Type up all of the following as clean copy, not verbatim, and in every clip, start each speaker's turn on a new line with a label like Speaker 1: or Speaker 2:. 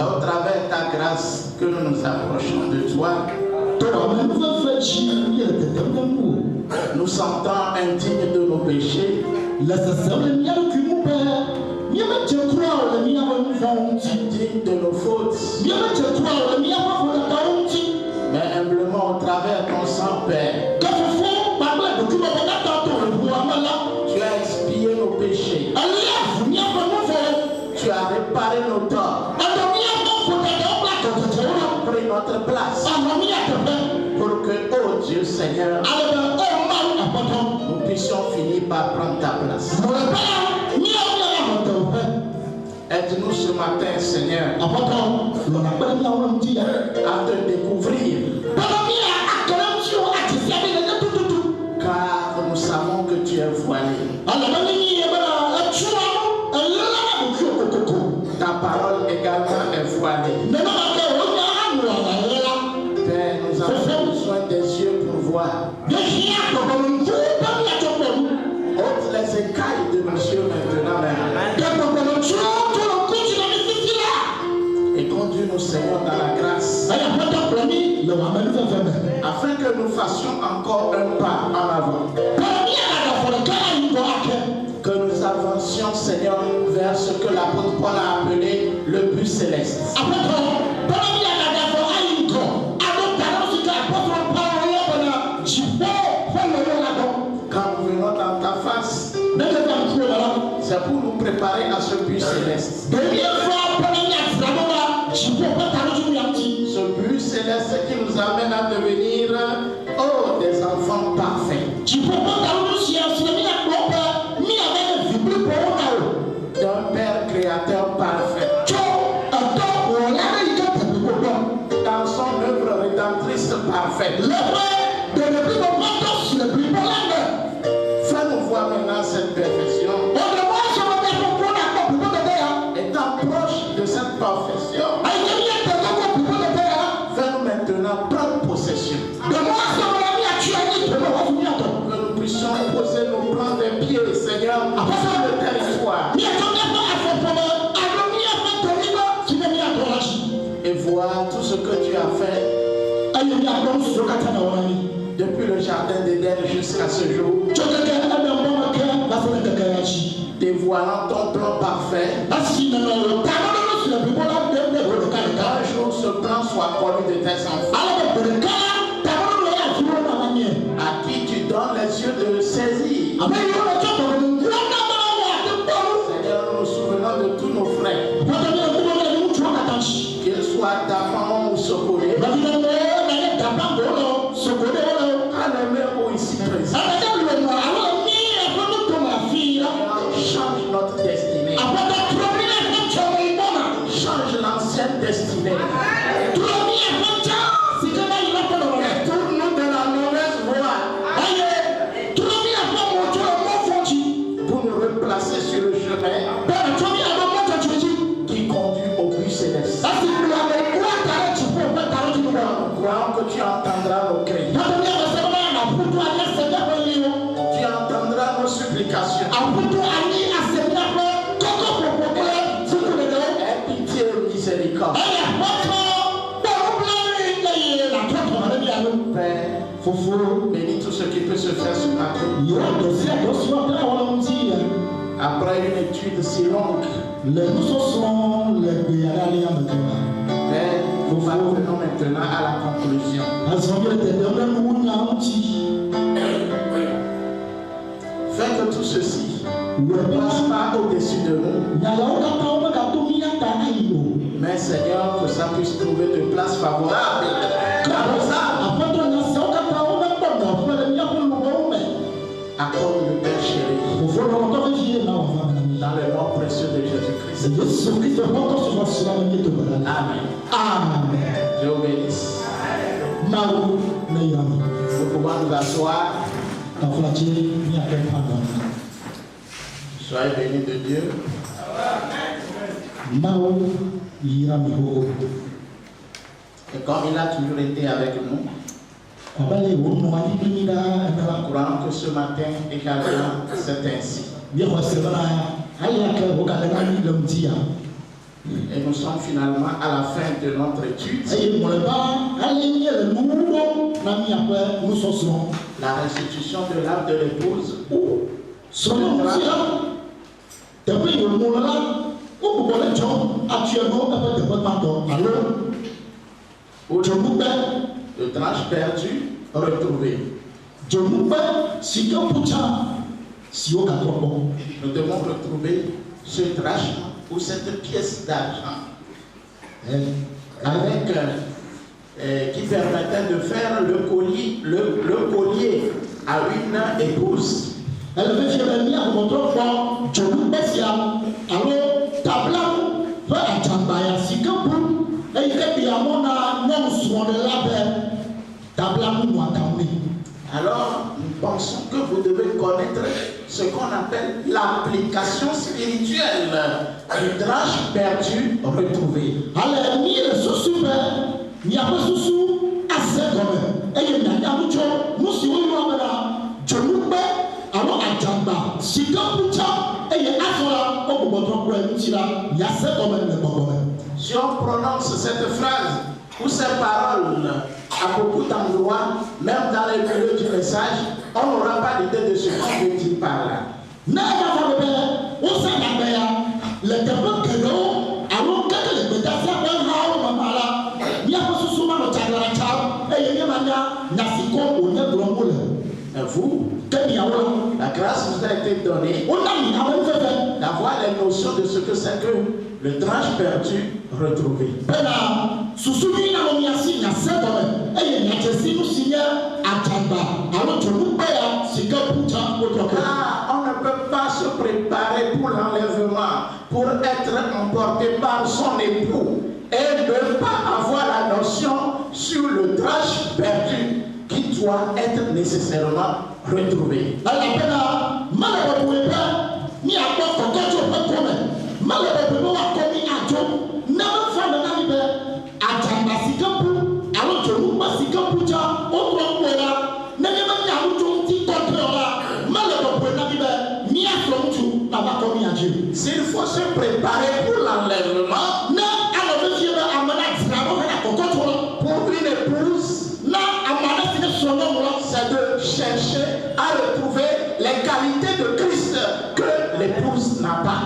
Speaker 1: C'est au travers de ta grâce que nous nous approchons de toi. Nous sentons indignes de nos péchés. Dignes de nos fautes. Mais humblement au travers de ton sang, Père. Tu as expié nos péchés. Tu as réparé nos torts. Tu as pris notre place. Pour que, oh Dieu Seigneur, nous puissions finir par prendre ta place. Aide-nous ce matin, Seigneur, à te découvrir. Car nous savons que tu es voilé. Ta parole également est voilée. Père, nous avons besoin des yeux pour voir. Ôte les écailles de nos yeux maintenant. Et conduis-nous, Seigneur, dans la grâce. Afin que nous fassions encore un pas en avant. Que nous avancions, Seigneur, vers ce que l'apôtre Paul a appelé le but céleste. Quand nous venons dans ta face, c'est pour nous préparer à ce but céleste. Ce but céleste qui nous amène à devenir des enfants parfaits. D'un Père créateur parfait. Dans son œuvre rédemptrice parfaite. Fais-nous voir maintenant cette perfection. Étant proche de cette perfection, fais-nous maintenant prendre possession. Que nous puissions poser nos plans des pieds, Seigneur, sur le territoire. Et voir tout ce que tu as fait depuis le jardin d'Éden jusqu'à ce jour, dévoilant ton plan parfait. Un jour ce plan soit connu de tes enfants, à qui tu donnes les yeux de saisir. Seigneur, nous nous souvenons de tous nos frères, qu'ils soient d'avant ou secourés, enlevés ou ici présents. Change notre destinée. Change l'ancienne destinée. Tourne-nous de la mauvaise voie. Pour nous replacer sur le chemin qui conduit au but céleste. Nous croyons que tu entendras nos cris. Tu entendras nos supplications. Aie pitié et miséricorde. Père, bénis tout ce qui peut se faire ce matin. Après une étude si longue, Père, nous parvenons maintenant à la conclusion. Fais que tout ceci ne passe pas au-dessus de nous. Mais Seigneur, que ça puisse trouver de place favorable. Accorde le Père chéri. Dans le nom précieux de Jésus-Christ. Amen. Amen. Je vous bénisse. Nous pouvons nous asseoir. Soyez bénis de Dieu. Et comme il a toujours été avec nous, nous croyons que ce matin également c'est ainsi. Et nous sommes finalement à la fin de notre étude. La restitution de l'âme de l'épouse. Le trash perdu, retrouvé. Nous devons retrouver ce trash ou cette pièce d'argent avec qui permettait de faire le collier à une épouse. Alors, nous pensons que vous devez connaître ce qu'on appelle l'application spirituelle du trash perdu retrouvé. Si on prononce cette phrase ou ces paroles à beaucoup d'endroits, même dans les milieux du message, on n'aura pas d'idée de ce qu'on veut dire par là. Vous, la grâce vous a été donnée d'avoir les notions de ce que c'est que le trash perdu retrouvé. On ne peut pas se préparer pour l'enlèvement, pour être emporté par son époux et ne pas avoir la notion sur le trash perdu qui doit être nécessairement retrouvé. S'il faut se préparer pour l'enlèvement, pour une épouse, c'est de chercher à retrouver les qualités de Christ que l'épouse n'a pas.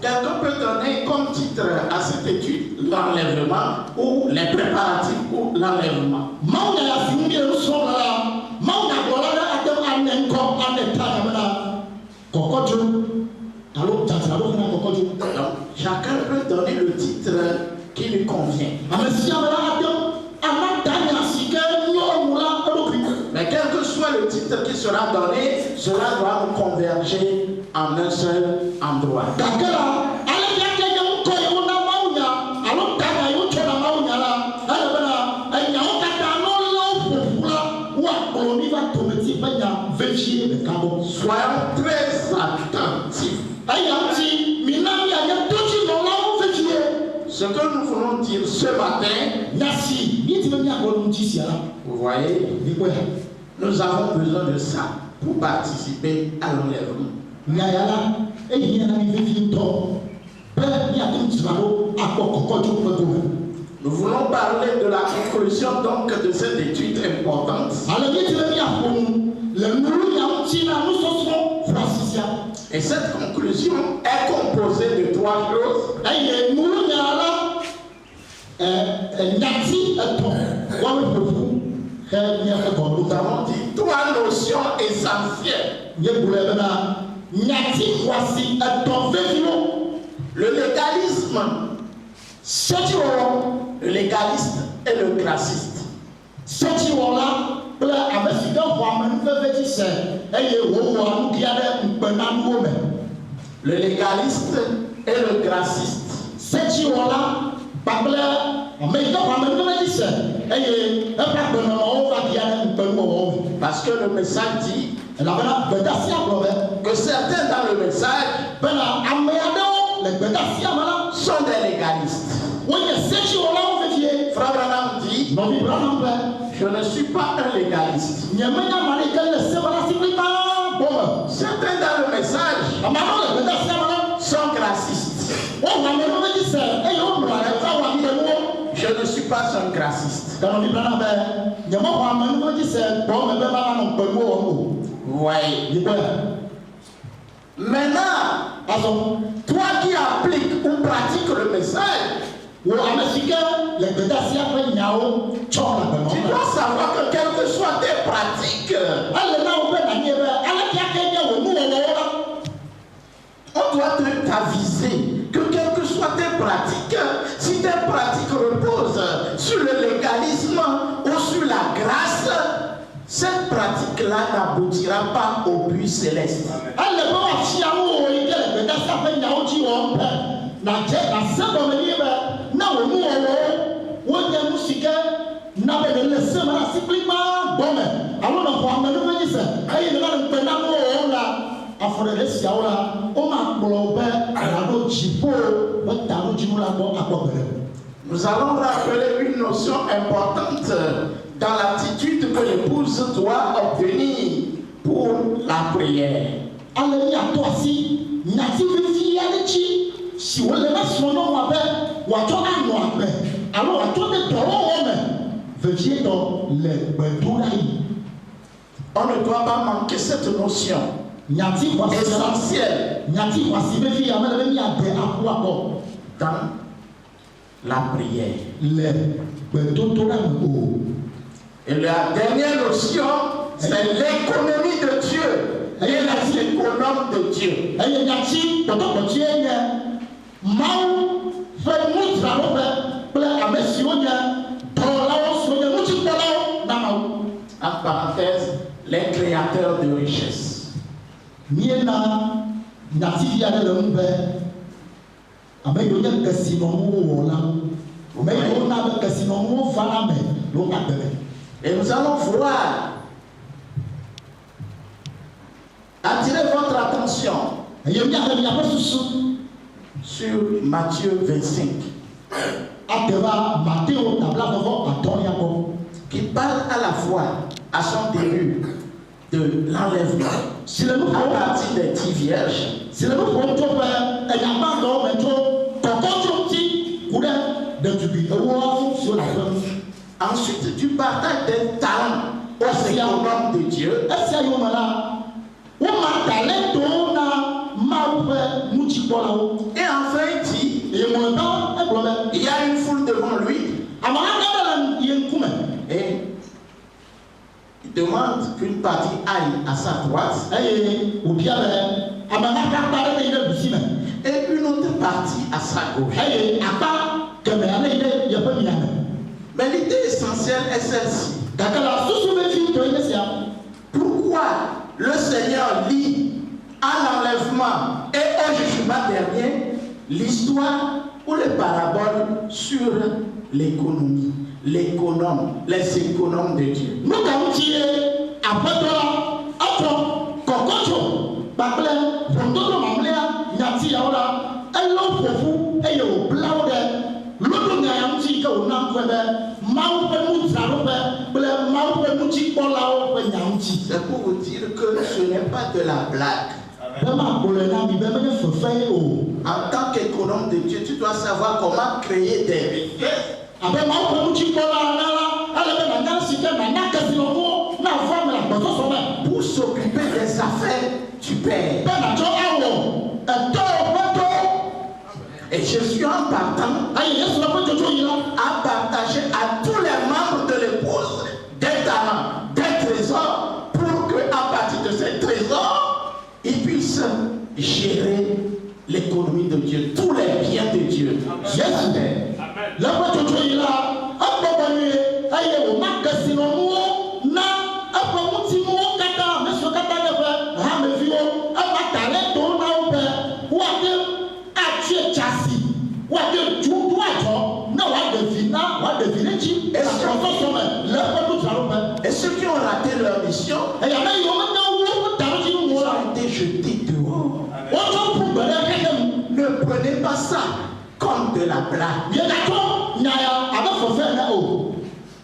Speaker 1: Quelqu'un peut donner comme titre à cette étude l'enlèvement ou les préparatifs pour l'enlèvement. Donc, chacun peut donner le titre qui lui convient. Mais quel que soit le titre qui sera donné, cela doit nous converger en un seul endroit. Soyons très attentifs. Ce que nous voulons dire ce matin, vous voyez, nous avons besoin de ça pour participer à l'enlèvement. Nous voulons parler de la conclusion donc de cette étude importante. Et cette conclusion est composée de trois choses. Nous avons dit trois notions essentielles. Le légalisme, le légaliste et le grassiste. Le légaliste et le grassiste. Parce que le message dit que certains dans le message sont des légalistes. Frère Branham dit, je ne suis pas un légaliste. Certains dans le message sont gracistes. Je ne suis pas un grassiste. Oui. Maintenant, toi qui appliques ou pratiques le message, tu dois savoir que quelles que soient tes pratiques, on doit t'aviser que quelles que soient tes pratiques, si tes pratiques reposent sur le légalisme ou sur la grâce, cette pratique-là n'aboutira pas au but céleste. Nous allons rappeler une notion importante dans l'attitude que l'épouse doit obtenir pour la prière. On ne doit pas manquer cette notion essentielle dans la prière. Et la dernière notion, c'est l'économie de Dieu et les économes de Dieu. En parenthèse, les créateurs de richesses. Et nous allons voir, attirer votre attention sur Matthieu 25, qui parle à la fois à son début de l'enlèvement à partir des 10 vierges. Ensuite, tu partages des talents aux économes de Dieu. Et enfin, il dit, il y a une foule devant lui. Et il demande qu'une partie aille à sa droite. Et une autre partie à sa gauche. Mais l'idée essentielle est celle-ci. Pourquoi le Seigneur lit à l'enlèvement et au jugement dernier l'histoire ou les paraboles sur l'économie, les économes de Dieu? C'est pour vous dire que ce n'est pas de la blague. En tant qu'économe de Dieu, tu dois savoir comment créer des richesses. Pour s'occuper des affaires du Père. Et Jésus, en partant, a partagé à tous les membres de l'épouse des talents, des trésors, pour qu'à partir de ces trésors, ils puissent gérer l'économie de Dieu, tous les biens de Dieu. Et ceux qui ont raté leur mission, ils ont été jetés dehors. Ne prenez pas ça comme de la blague.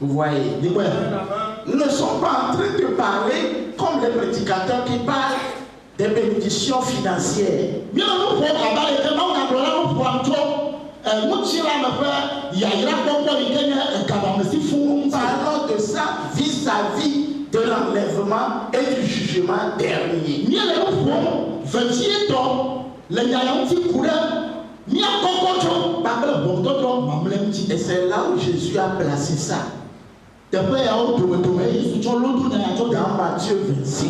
Speaker 1: Vous voyez, nous ne sommes pas en train de parler comme les prédicateurs qui parlent des bénédictions financières. Parlons de ça vis-à-vis de l'enlèvement et du jugement dernier. Et c'est là où Jésus a placé ça. Dans Matthieu 25.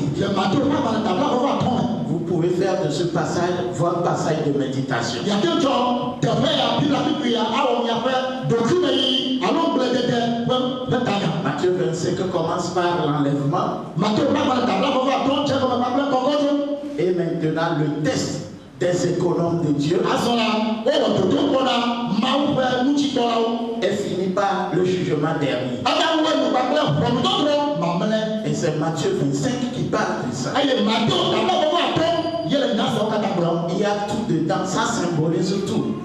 Speaker 1: Vous pouvez faire de ce passage votre passage de méditation. Matthieu 25 commence par l'enlèvement. Et maintenant le test des économes de Dieu est fini par le jugement dernier. Et c'est Matthieu 25 qui parle de ça. Il y a tout dedans, ça symbolise tout.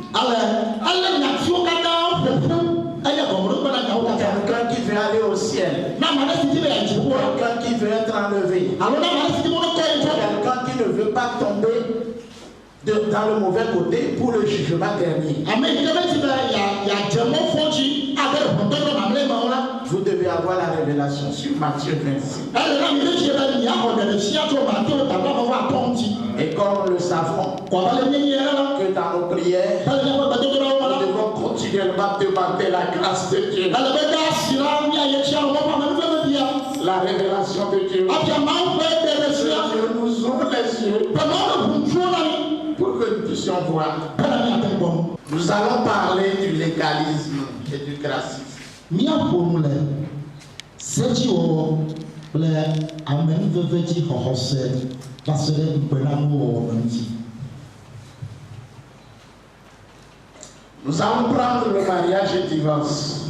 Speaker 1: Quelqu'un qui veut aller au ciel, quelqu'un qui veut être enlevé, quelqu'un qui ne veut pas tomber dans le mauvais côté pour le jugement dernier. Vous devez avoir la révélation sur Matthieu 26. Et comme nous le savons, que dans nos prières, nous devons continuellement demander la grâce de Dieu, la révélation de Dieu. Dieu nous ouvre les yeux pour que nous puissions voir. Nous allons parler du légalisme et du gracisme. Nous allons prendre le mariage et divorce.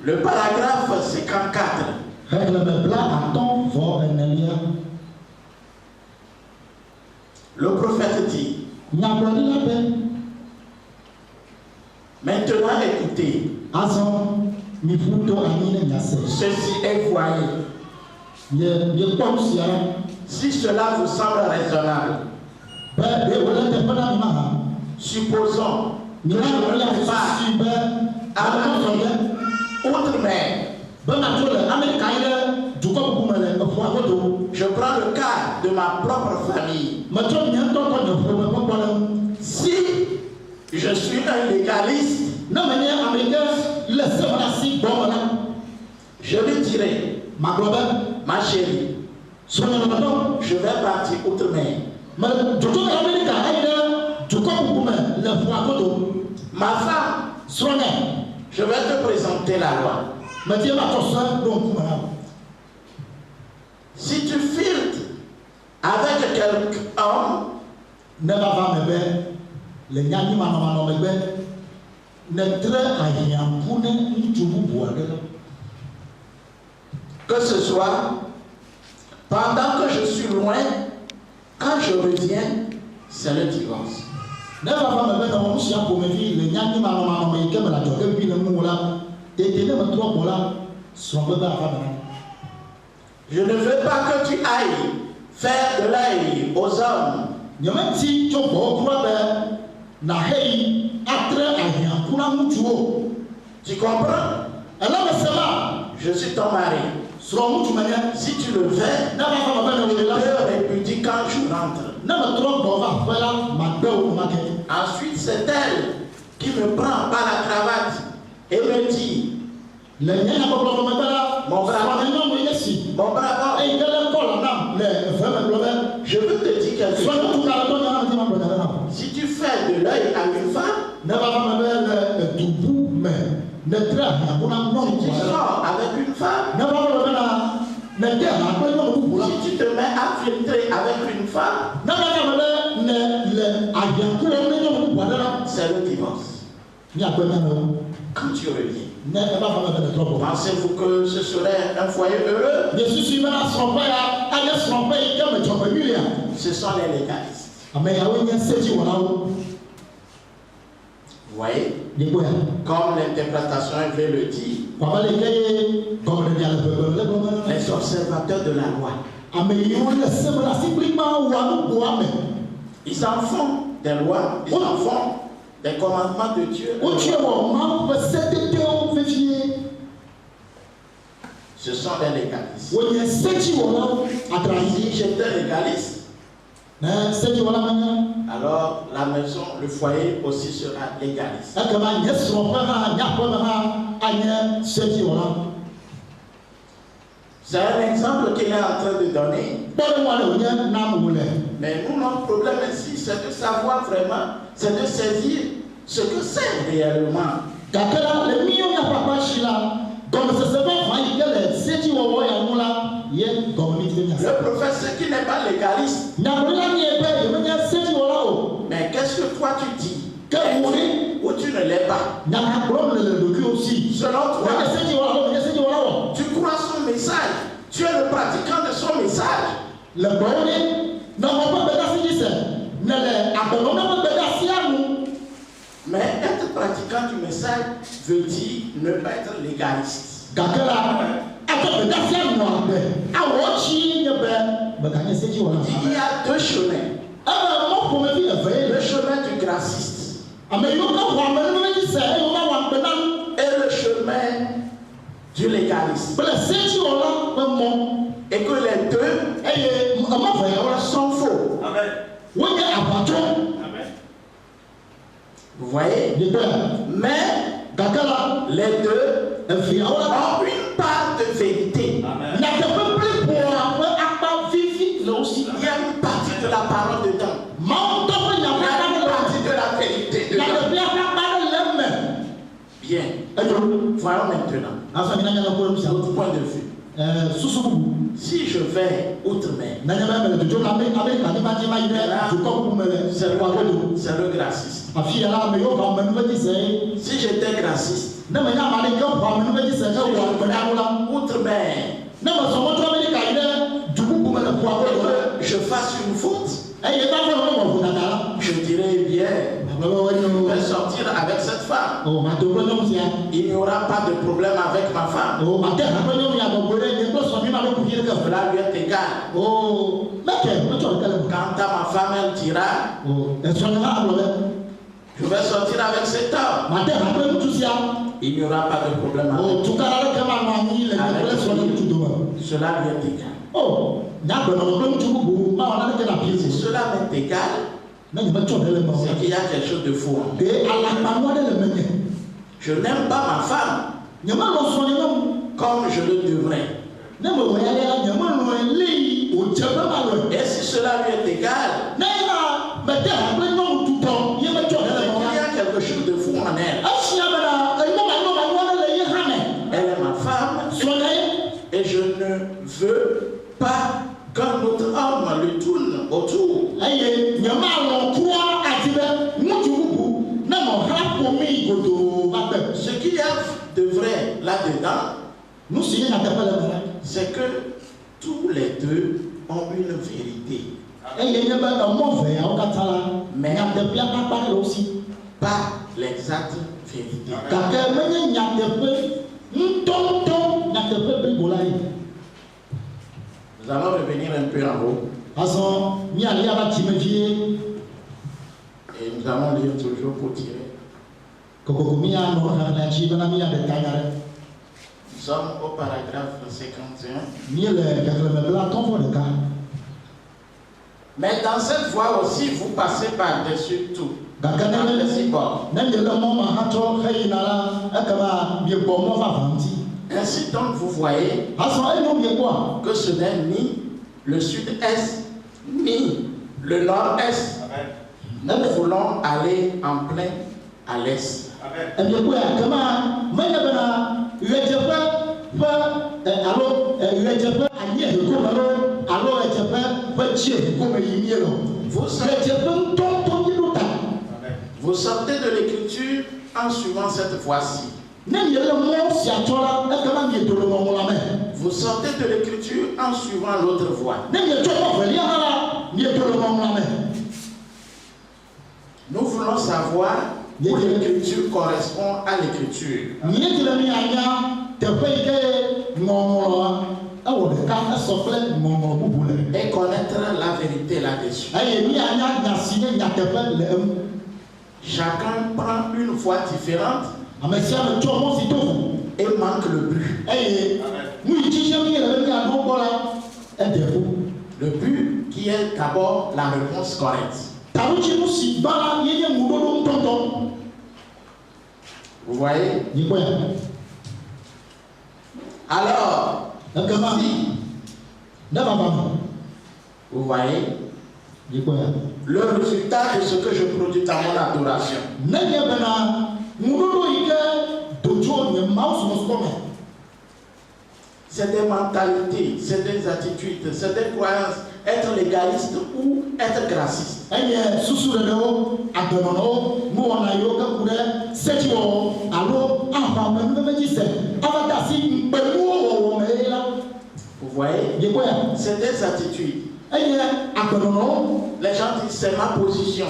Speaker 1: Le paragraphe 54. Le prophète dit: maintenant écoutez, ceci est voyé. Si cela vous semble raisonnable, supposons que je ne pas à ma vie outre-mer. Je prends le cas de ma propre famille. Si je suis un légaliste, je lui dirai: ma chérie, je vais partir outre-mer. Ma femme, je vais te présenter la loi. Si tu filtres avec quelqu'un, que ce soit pendant que je suis loin, quand je reviens, c'est le divorce. Je ne veux pas que tu ailles faire de l'œil aux hommes. Tu comprends? Je suis ton mari. Si tu le fais, je te répudie quand je rentre. Ensuite, c'est elle qui me prend par la cravate et me dit: mon bravo, je veux te dire quelque chose. Si tu fais de l'œil à une femme, si tu sors avec une femme, si tu te mets à filtrer avec une femme, c'est le divorce. Quand tu reviens, Pensez-vous que ce serait un foyer heureux? Ce sont les légalistes. Vous voyez? Comme l'interprétation veut le dire, les observateurs de la loi, ils en font des lois, ils en font des commandements de Dieu. Ce sont des légalistes. Si j'étais légaliste, alors la maison, le foyer aussi sera légaliste. C'est un exemple qu'il est en train de donner. Mais nous, notre problème ici, c'est de savoir vraiment, c'est de saisir ce que c'est réellement. Le prophète qui n'est pas légaliste. Mais qu'est-ce que toi tu dis? Ou tu ne l'es pas? Selon toi, tu crois son message. Tu es le pratiquant de son message. Mais être pratiquant du message veut dire ne pas être légaliste. Il y a deux chemins. Le chemin du grassiste et le chemin du légaliste. Et que les deux sont faux. Amen. Vous voyez? Mais les deux ont une part de vérité. Amen. Il y a une partie de la parole dedans. Il y a une partie de la vérité dedans. Bien. Voyons maintenant votre point de vue. Si je vais outre-mer, c'est le grassiste. Si j'étais grassiste, outre-mer, je fasse une faute, je dirais bien, je vais sortir avec cette femme. Il n'y aura pas de problème avec ma femme. Cela lui est égal. Quant à ma femme, elle dira, je vais sortir avec cet homme. Il n'y aura pas de problème avec lui. Cela lui est égal. Si cela m'est égal, c'est qu'il y a quelque chose de faux. Je n'aime pas ma femme comme je le devrais. Et si cela lui est égal, il y a quelque chose de fou en elle. Elle est ma femme et je ne veux pas qu'un autre homme lui tourne autour. Ce qu'il y a de vrai là-dedans, c'est que tous les deux ont une vérité. Mais pas l'exacte vérité. Nous allons revenir un peu en haut. Et nous allons lire toujours pour tirer. Nous sommes au paragraphe 51. Mais dans cette voie aussi, vous passez par-dessus tout. Ainsi donc, vous voyez que ce n'est ni le sud-est, ni le nord-est. Nous voulons aller en plein à l'est. Vous sortez de l'écriture en suivant cette voie-ci. Vous sortez de l'écriture en suivant l'autre voie. Nous voulons savoir où l'écriture correspond à l'écriture. Et connaître la vérité là-dessus. Chacun prend une voie différente et manque le but. Le but qui est d'abord la réponse correcte. Vous voyez? Alors, si vous voyez le résultat de ce que je produis dans mon adoration. C'est des mentalités, c'est des attitudes, c'est des croyances. Être légaliste ou être graciste. Vous voyez? C'est des attitudes. Les gens disent c'est ma position.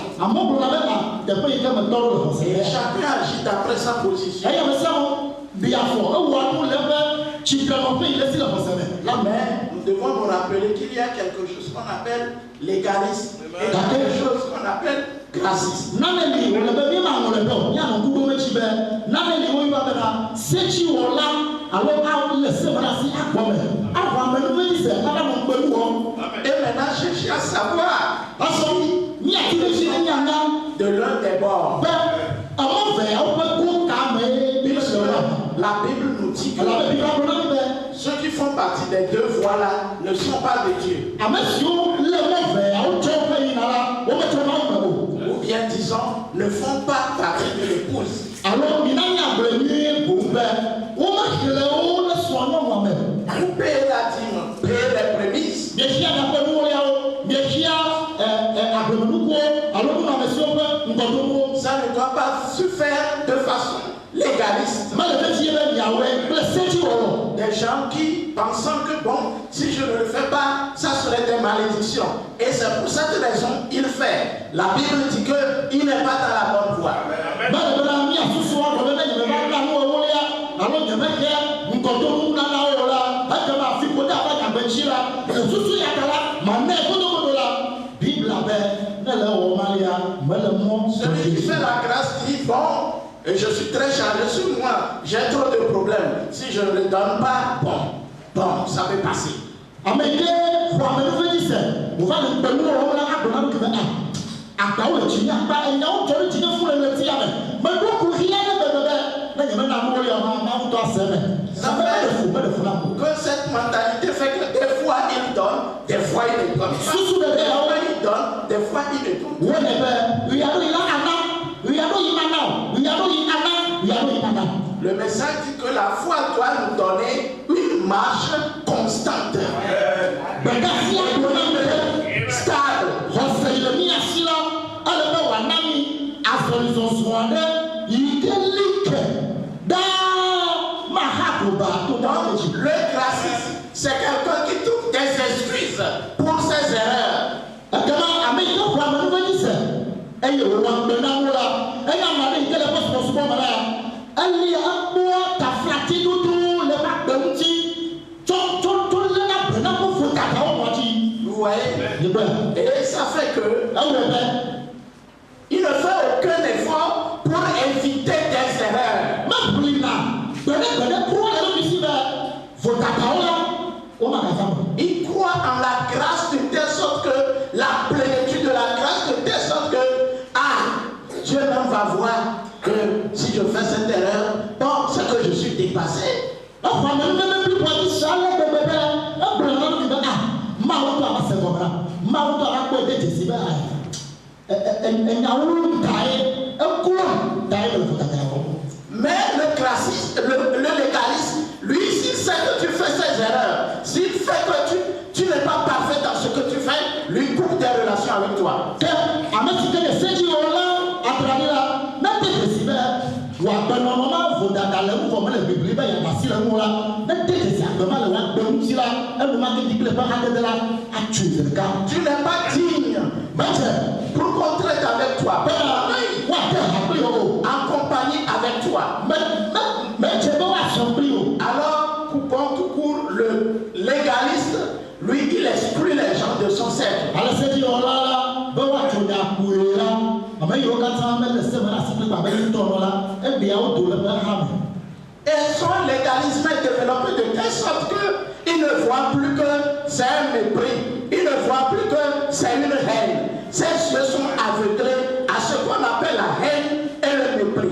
Speaker 1: Et chacun agit d'après sa position. Mais nous devons nous rappeler qu'il y a quelque chose qu'on appelle légaliste et quelque chose qu'on appelle graciste. Et maintenant, cherchez à savoir de l'un des bords. La Bible nous dit que ceux qui font partie des deux voies-là ne sont pas de Dieu. Ou bien disons, ne font pas partie de l'épouse. Vous payez la dîme, payez les prémices. Ça ne doit pas se faire de façon légaliste. Des gens qui pensant que bon, si je ne le fais pas, ça serait des malédictions. Et c'est pour cette raison qu'il fait. La Bible dit qu'il n'est pas dans la bonne voie. Celui qui fait la grâce dit bon, et je suis très chargé sur moi, j'ai trop de problèmes. Si je ne le donne pas, bon, ça peut passer. Que cette mentalité fait que des fois il donne, des fois il ne donne pas. Des fois il donne, des fois il ne donne pas. Le message dit que la foi doit nous donner une marche constante. Stable. Donc, le gracisme, c'est quelqu'un qui trouve des excuses pour ses erreurs. Vous voyez? Et ça fait que il ne fait aucun effort pour éviter des erreurs. Il croit en la grâce de telle sorte que la plénitude de la grâce de telle sorte que Dieu même va voir que si je fais cette erreur, bon, c'est que je suis dépassé. Mais le classiste, le légaliste, lui, s'il sait que tu fais ces erreurs, s'il fait que tu n'es pas parfait dans ce que tu fais, lui coupe des relations avec toi. Tu n'es pas digne pour qu'on traite avec toi, en compagnie avec toi. Alors, coupons tout court, le légaliste, lui, il exclut les gens de son cercle. Et son légalisme est développé de telle sorte qu'il ne voit plus que c'est un mépris, il ne voit plus que c'est une haine. Ses yeux sont aveuglés à ce qu'on appelle la haine et le mépris.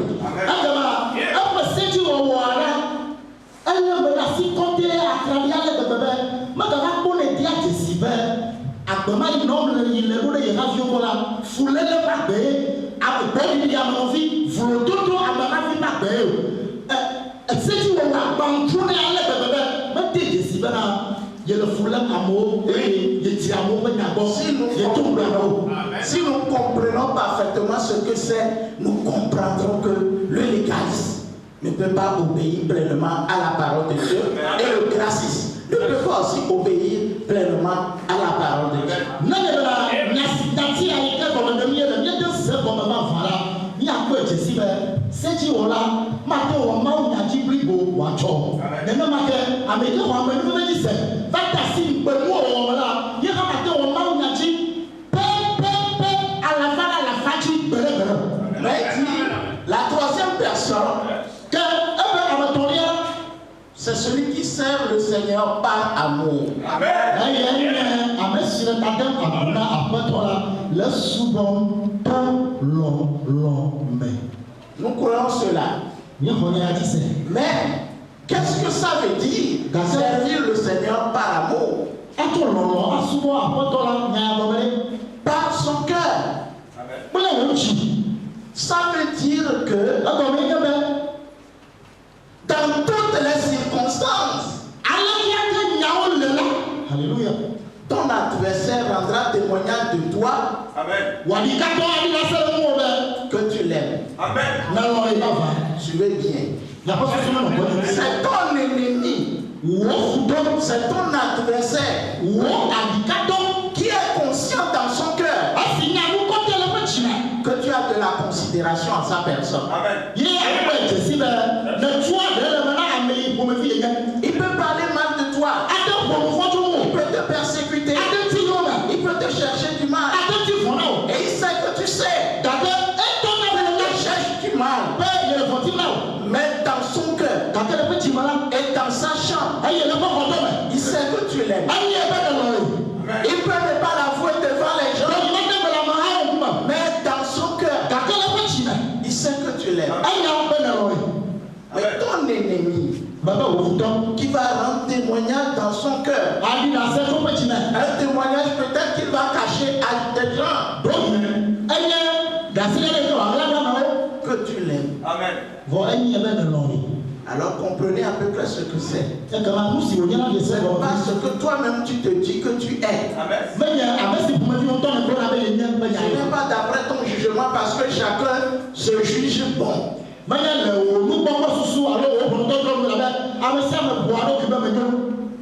Speaker 1: Si nous comprenons parfaitement ce que c'est, nous comprendrons que le légaliste ne peut pas obéir pleinement à la parole de Dieu et le gracisme ne peut pas aussi obéir pleinement à la parole de Dieu. La troisième personne, c'est celui qui sert le Seigneur par amour. Nous croyons cela. Mais qu'est-ce que ça veut dire servir le Seigneur par amour? Par son cœur. Ça veut dire que dans toutes les circonstances, alléluia, ton adversaire rendra témoignage de toi. Amen. Que tu l'aimes. Amen. Tu veux bien. C'est ton ennemi. C'est ton adversaire qui est conscient dans son cœur que tu as de la considération à sa personne. Il peut parler mal de toi. Il peut te persécuter. Il peut te chercher du mal. Et il sait que tu sais. Il te cherche du mal. Mais dans son cœur et dans sa chambre, il sait que tu l'aimes. Il peut ne pas l'avouer devant les gens. Mais dans son cœur, il sait que tu l'aimes. Mais ton ennemi qui va rendre témoignage dans son cœur, un témoignage peut-être qu'il va cacher à des gens que tu l'aimes. Amen. Alors comprenez à peu près ce que c'est. C'est pas ce que toi-même tu te dis que tu es. Ce n'est pas d'après ton jugement parce que chacun se juge bon.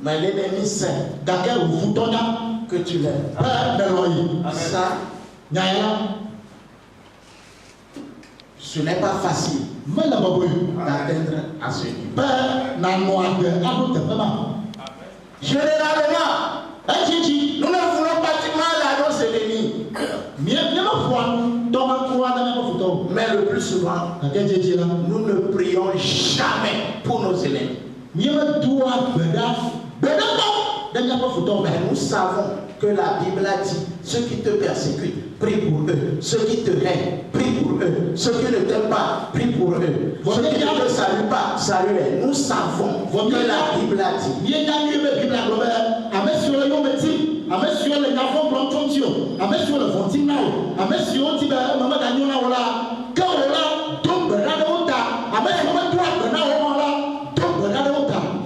Speaker 1: Mais l'ennemi sait que tu l'aimes. Ça, ce n'est pas facile d'atteindre à ce niveau. Généralement, nous ne voulons pas du mal à nos ennemis. Mais le plus souvent, nous ne prions jamais pour nos ennemis. Mais nous savons que la Bible a dit, ceux qui te persécutent, prie pour eux. Ceux qui te haïssent, prie pour eux. Ceux qui ne t'aiment pas, prie pour eux. Ceux qui ne te saluent pas, salue-les. Nous savons que la Bible a dit.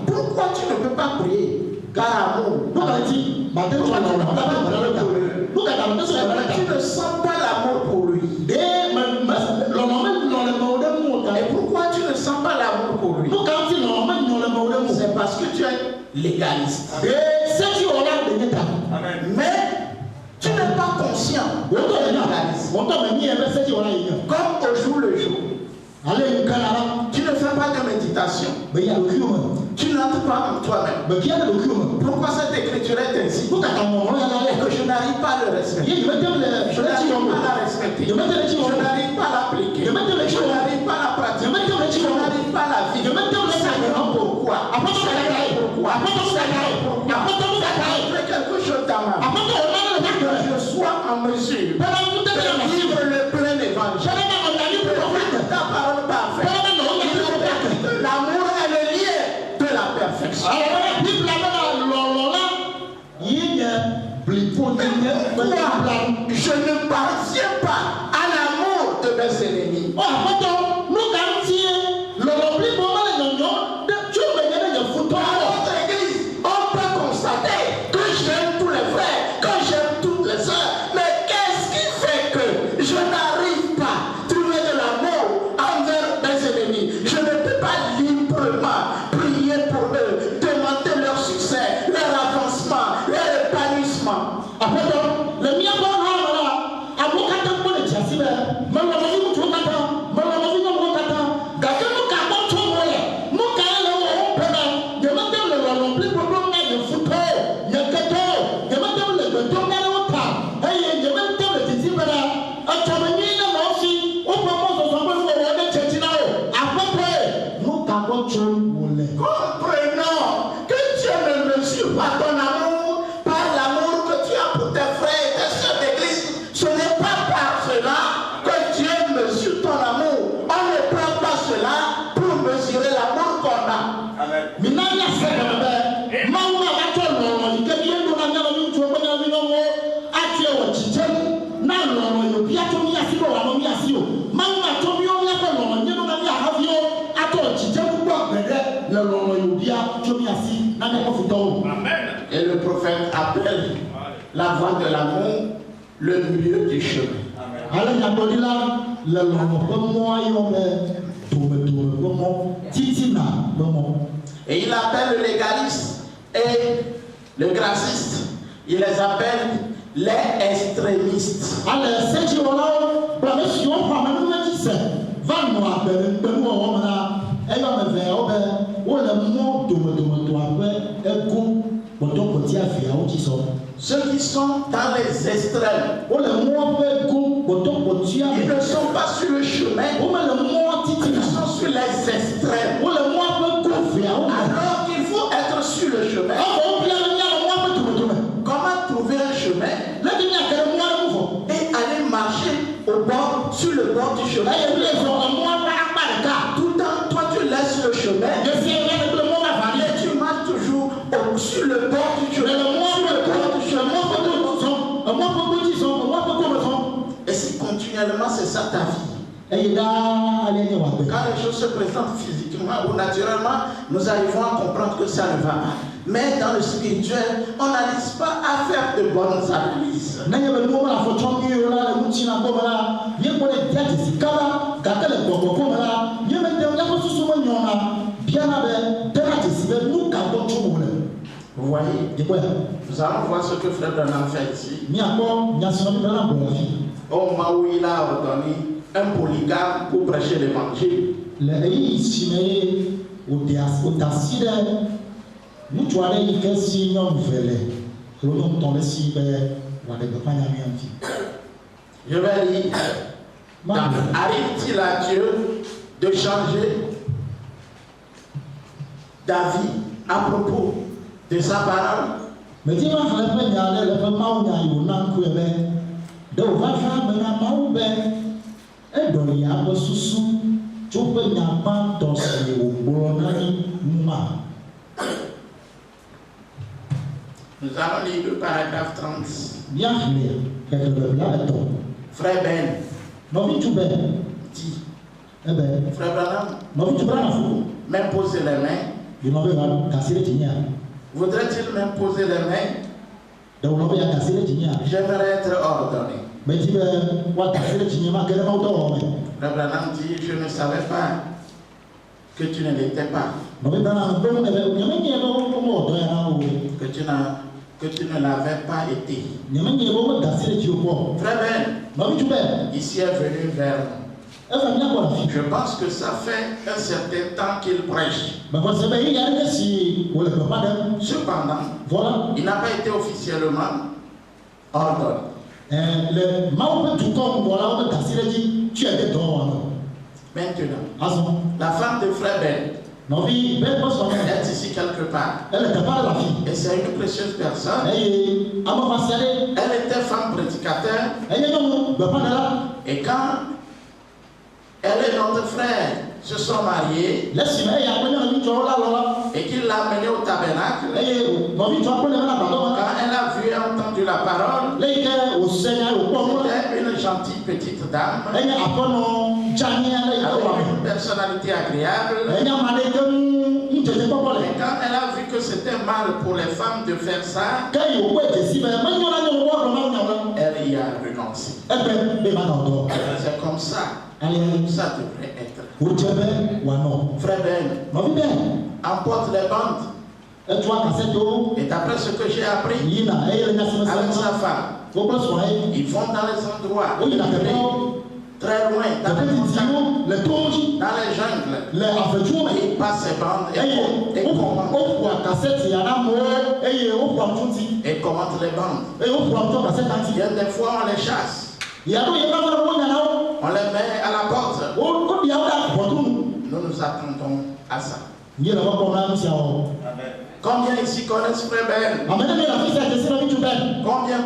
Speaker 1: Pourquoi tu ne peux pas prier? Car amour, tu ne sens pas l'amour pour lui. Et pourquoi tu ne sens pas l'amour pour légaliste.
Speaker 2: Mais
Speaker 1: tu n'es pas conscient de légalisme. Comme au jour le jour. Tu ne fais pas de méditation. Tu n'entres pas en toi-même. Pourquoi cette écriture est ainsi? Que je n'arrive pas à le respecter. Je n'arrive pas à la respecter. Je n'arrive pas à l'appliquer. Je n'arrive pas à la pratiquer. Je n'arrive pas à la vivre. Pourquoi? Fais quelque chose dans ma vie. Que je sois en mesure de vivre le plein évangile. Ta parole parfaite. L'amour est le lien de la perfection. Je ne parviens pas à l'amour de mes ennemis. Dans notre église, on peut constater que j'aime tous les frères, que j'aime toutes les sœurs. Mais qu'est-ce qui fait que je n'arrive pas à trouver de l'amour envers mes ennemis? Je ne peux pas librement prier pour eux, demander leur succès, leur avancement, leur épanouissement. Comprenons que Dieu ne mesure pas ton amour par l'amour que tu as pour tes frères et tes sœurs d'église. Ce n'est pas par cela que Dieu mesure ton amour. On ne prend pas cela pour mesurer l'amour qu'on a. Amen. Et le prophète appelle la voie de l'amour le milieu du chemin. Et il appelle le légaliste et le grassiste, il les appelle les extrémistes. Ceux qui sont dans les extrêmes, ils ne sont pas sur le chemin, ils sont sur les extrêmes. Alors qu'il faut être sur le chemin. Comment trouver un chemin et aller marcher sur le bord du chemin? Tout le temps, toi tu laisses le chemin et tu marches toujours sur le bord du chemin. Et si continuellement c'est ça ta vie, quand les choses se présentent physiquement ou naturellement, nous arrivons à comprendre que ça ne va pas. Mais dans le spirituel, on n'arrive pas à faire de bonnes analyses. Vous voyez, nous allons voir ce que Frère Branham fait ici. Au moment où il a ordonné un polygame pour prêcher l'évangile. Je vais lire. Arrive-t-il à Dieu de changer d'avis à propos de sa parole? Nous allons lire le paragraphe 30. Frère Ben dit, Frère Branham m'imposer les mains. Voudrait-il m'imposer les mains? J'aimerais être ordonné. Frère Branham dit, je ne savais pas que tu ne l'étais pas. Que tu ne l'avais pas été. Frère Ben, ici est venu vers nous. Je pense que ça fait un certain temps qu'il prêche. Cependant, il n'a pas été officiellement ordonné. Maintenant, la femme de frère Ben, elle est ici quelque part. Et c'est une précieuse personne. Elle était femme prédicateur. Et quand elle et notre frère se sont mariés et qu'il l'a amenée au tabernacle, quand elle a vu et entendu la parole, c'était une gentille petite dame avec une personnalité agréable. Et quand elle a vu que c'était mal pour les femmes de faire ça, elle y a renoncé. C'est comme ça. Ça devrait être. Frère Ben, emporte les bandes. Et d'après ce que j'ai appris avec sa femme, ils vont dans les endroits très loin, dans les montagnes, dans les jungles. Et ils passent ces bandes et commentent les bandes. Il y a des fois on les chasse. On les met à la porte. Nous nous attendons à ça. Combien ici connaissent Frère Ben? Combien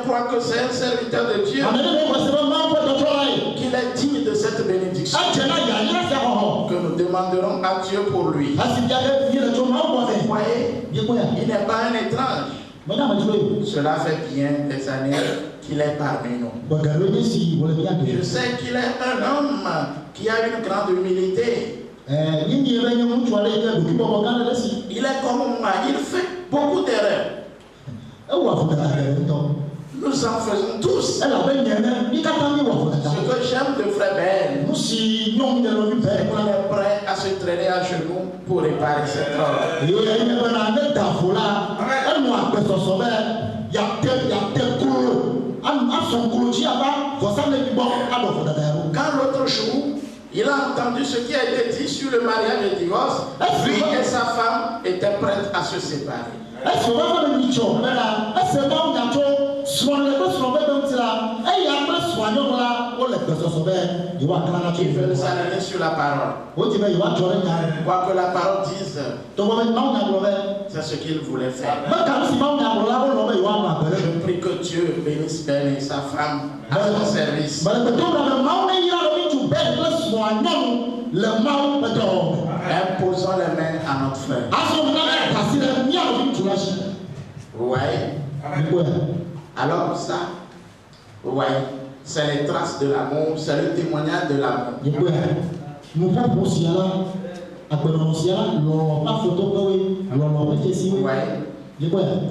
Speaker 1: croient que c'est un serviteur de Dieu? Qu'il est digne de cette bénédiction? Que nous demanderons à Dieu pour lui. Vous voyez, il n'est pas un étrange. Cela fait bien des années qu'il est parmi nous. Je sais qu'il est un homme qui a une grande humilité. Il est comme moi, il fait beaucoup d'erreurs. Nous en faisons tous. Ce que j'aime de Frère Ben, il est prêt à se traîner à genoux pour réparer cette œuvre. Quand l'autre jour, il a entendu ce qui a été dit sur le mariage et le divorce, lui et sa femme étaient prêts à se séparer. Ils veulent s'aligner sur la parole. Quoi que la parole dise, c'est ce qu'il voulait faire. Je prie que Dieu bénisse Ben et sa femme à son service. Imposons les mains à notre frère. Vous voyez? Alors ça, vous voyez, c'est les traces de l'amour, c'est le témoignage de l'amour. Et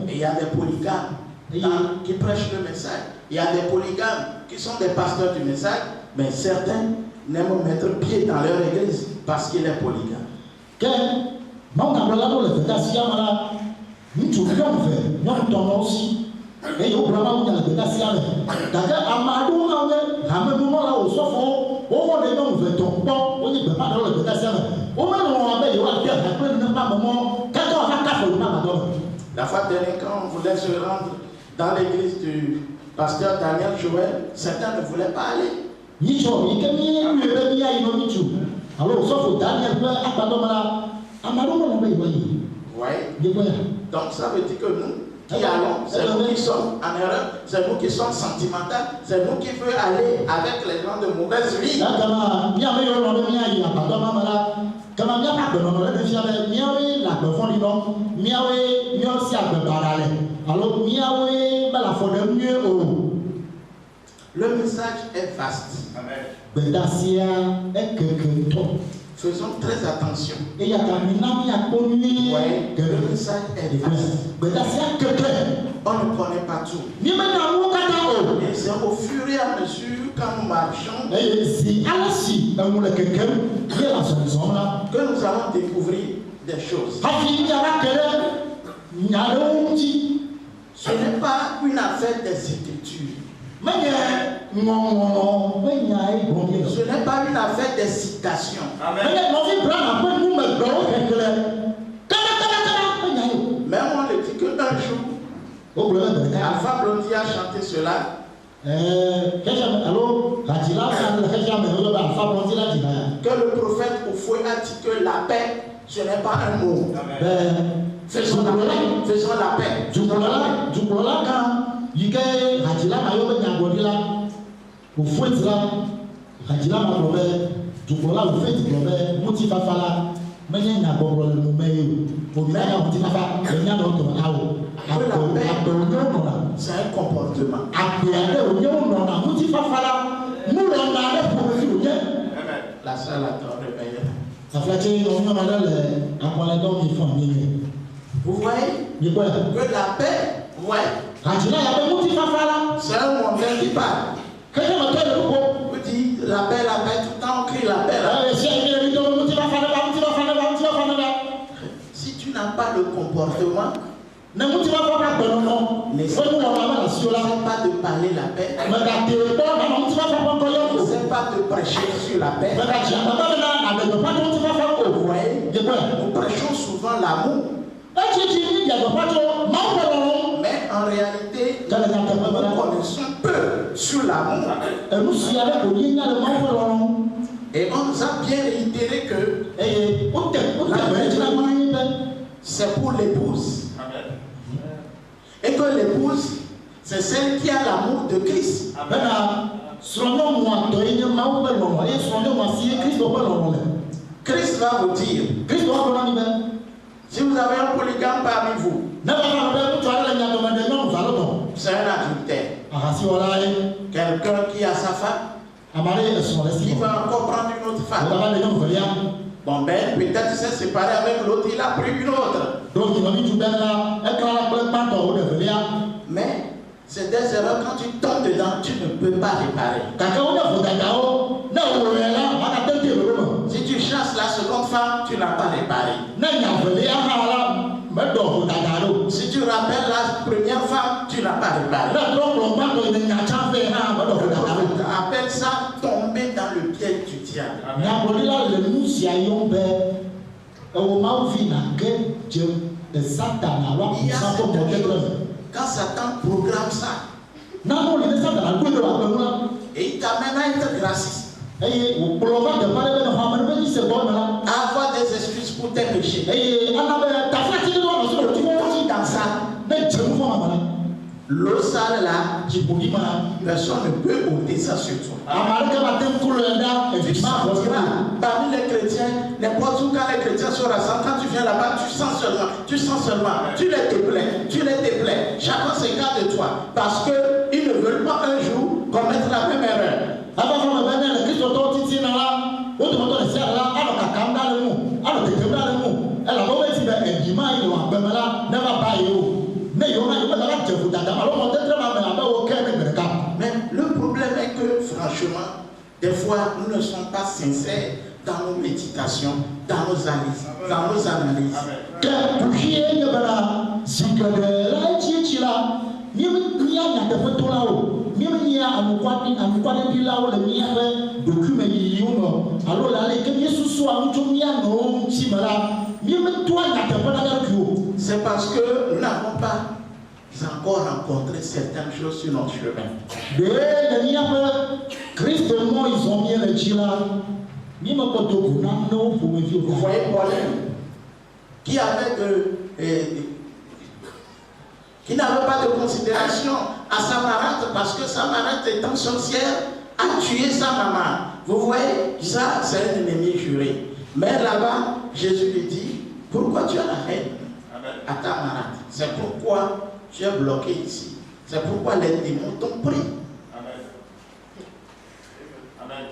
Speaker 1: il y a des polygames qui prêchent le message. Il y a des polygames qui sont des pasteurs du message, mais certains n'aiment mettre pied dans leur église parce qu'il est polygame. La fois dernière, quand on voulait se rendre dans l'église du pasteur Daniel Joël, certains ne voulaient pas aller. Ouais. Donc ça veut dire que nous qui allons, c'est nous qui sommes en erreur, c'est nous qui sommes sentimentaux, c'est nous qui voulons aller avec les gens de mauvaise vie. Le message est vaste. Faisons très attention. Le message est vaste. On ne connaît pas tout. Et c'est au fur et à mesure quand nous marchons que nous allons découvrir des choses. Ce n'est pas une affaire des Écritures. Ce n'est pas une affaire des citations. Mais on le dit qu'un jour, Alpha Blondy a chanté cela. Que le prophète Ofoe a dit que la paix, ce n'est pas un mot. Faisons la paix. Faisons la paix. C'est un comportement. La salle attend le meilleur. Vous voyez que la paix, ouais, c'est un mondain qui parle. Vous dites la paix, tout le temps on crie la paix. Si tu n'as pas le comportement, n'essaie pas de parler la paix. N'essaie pas de prêcher sur la paix. Vous voyez, nous prêchons souvent l'amour. Mais en réalité, nous connaissons peu sur l'amour. Et on nous a bien réitéré que c'est pour l'épouse. Et que l'épouse, c'est celle qui a l'amour de Christ. Christ va vous dire, si vous avez un polygame parmi vous, c'est un adultère. Quelqu'un qui a sa femme, qui va encore prendre une autre femme. Bon ben, peut-être il s'est séparé avec l'autre, il a pris une autre. Mais c'est des erreurs, quand tu tombes dedans, tu ne peux pas réparer. Si tu chasses la seconde femme, tu n'as pas réparé. Si tu rappelles la première femme, tu n'as pas réparé. On appelle ça tomber dans le piège du diable. Quand Satan programme ça, et il t'amène à être gracieux, avoir des excuses pour tes péchés. Dans ça, l'eau sale là, personne ne peut ôter ça sur toi. Parmi les chrétiens, n'importe où quand les chrétiens sont rassemblés, quand tu viens là-bas, tu sens seulement, tu les déplais. Chacun s'écarte de toi parce qu'ils ne veulent pas un jour commettre la même erreur. Mais le problème est que, franchement, des fois, nous ne sommes pas sincères dans nos méditations, dans nos analyses. C'est parce que nous n'avons pas encore rencontré certaines choses sur notre chemin. Vous voyez Paul qui n'avait pas de considération à Samarate parce que Samarate étant sorcière a tué sa maman. Vous voyez, ça c'est un ennemi juré. Mais là-bas, Jésus lui dit, pourquoi tu as la haine à Tamarate? C'est pourquoi tu es bloqué ici. C'est pourquoi les démons t'ont pris. Amen.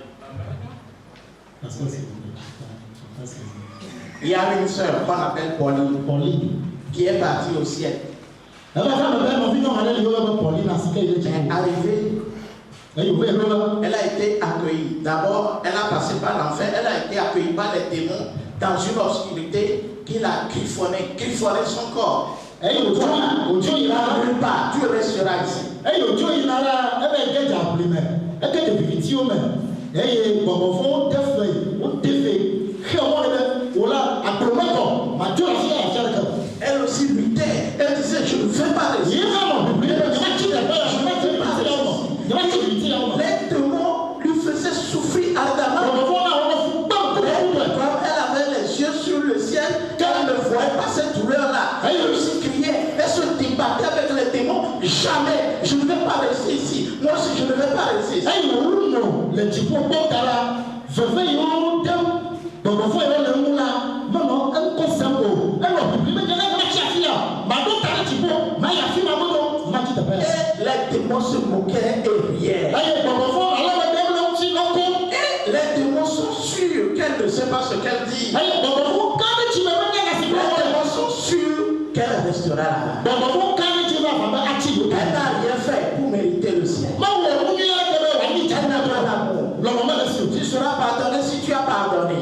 Speaker 1: Il y a une sœur qu'on appelle Pauline qui est partie au ciel. Arrivée, elle a été accueillie. D'abord, elle a passé par l'enfer, elle a été accueillie par les démons dans une obscurité qui l'a griffonné son corps. Tu n'iras nulle part, tu resteras ici. Elle aussi luttait, elle disait je ne veux pas rester. Les démons lui faisaient souffrir ardemment. Comme elle avait les yeux sur le ciel, elle ne voyait pas cette douleur-là. Elle aussi criait, elle se débattait avec les démons. Jamais, je ne vais pas rester ici. Moi aussi, je ne vais pas rester ici. Et les démons se moquaient et riaient. Et les démons sont sûrs qu'elle ne sait pas ce qu'elle dit. Les démons sont sûrs qu'elle restera là. Elle n'a rien fait pour mériter le ciel. Elle n'a pas d'amour. Tu seras pardonné si tu as pardonné.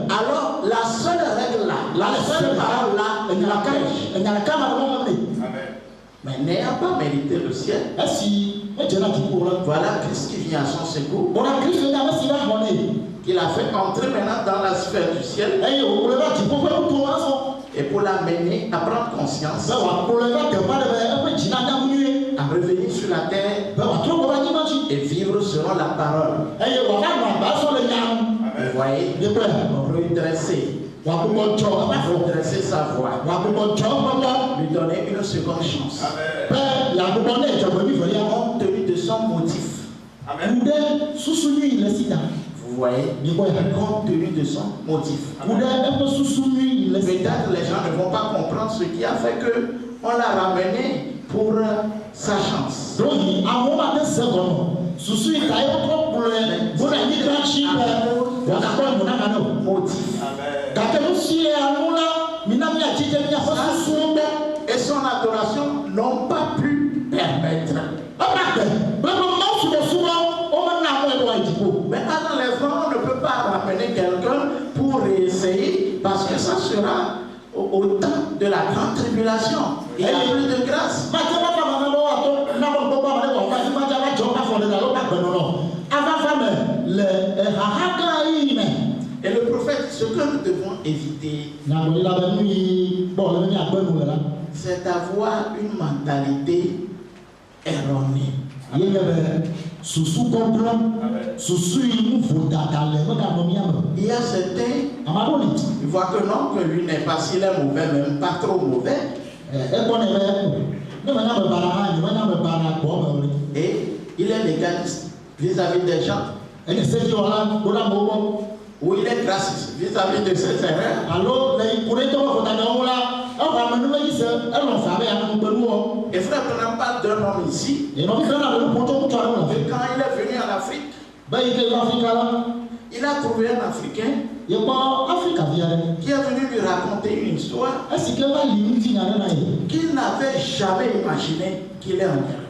Speaker 1: Alors, la seule règle là, la seule parole là, elle la cache. Mais n'ayant pas mérité le ciel, voilà Christ qui vient à son secours. Qu'il a fait entrer maintenant dans la sphère du ciel. Et pour l'amener à prendre conscience, à revenir sur la terre et vivre selon la parole. Vous voyez, redresser sa voix, lui donner une seconde chance. Compte tenu de son motif. Vous voyez, compte tenu de son motif. Peut-être les gens ne vont pas comprendre ce qui a fait qu'on l'a ramené pour sa chance. Motif. Et son adoration n'ont pas pu permettre. Mais à l'enlèvement, on ne peut pas ramener quelqu'un pour réessayer parce que ça sera au temps de la grande tribulation. Il n'y a plus de grâce. Et le prophète, ce que nous devons éviter, c'est d'avoir une mentalité erronée. Il y a certains, ils voient que non, que lui n'est pas s'il est mauvais, même pas trop mauvais. Et il est légaliste vis-à-vis des gens. Ou il est gracieux vis-à-vis de ses erreurs. Et frère, on parle d'un homme ici. Et quand il est venu en Afrique, il a trouvé un Africain qui est venu lui raconter une histoire qu'il n'avait jamais imaginé qu'il est en guerre.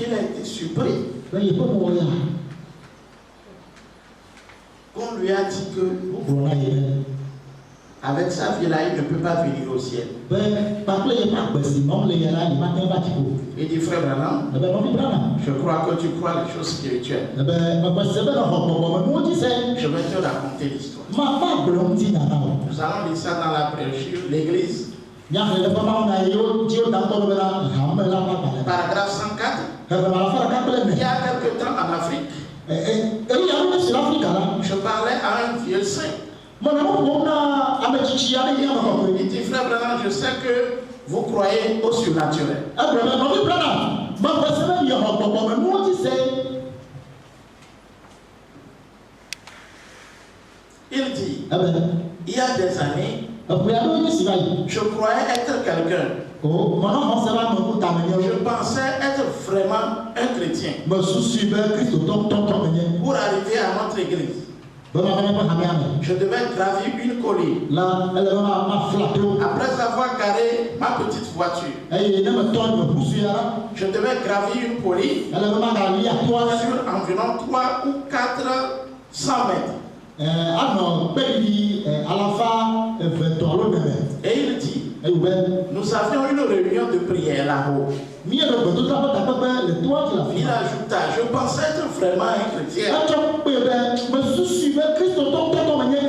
Speaker 1: Il a été surpris. On lui a dit que avec sa vie là, il ne peut pas venir au ciel. Il dit frère Branham, je crois que tu crois les choses spirituelles. Je vais te raconter l'histoire. Nous allons lire ça dans la brochure, l'église. Paragraphe 104. Il y a quelque temps en Afrique, je parlais à un vieux saint. Il dit frère Branham, je sais que vous croyez au surnaturel. Il dit, il y a des années, je croyais être quelqu'un. Je pensais être vraiment un chrétien. Pour arriver à notre église. Je devais gravir une colline. Après avoir garé ma petite voiture, je devais gravir une colline sur environ 3 ou 400 mètres. Et il dit, nous avions une réunion de prière là-haut. Il ajouta, je pensais être vraiment un chrétien.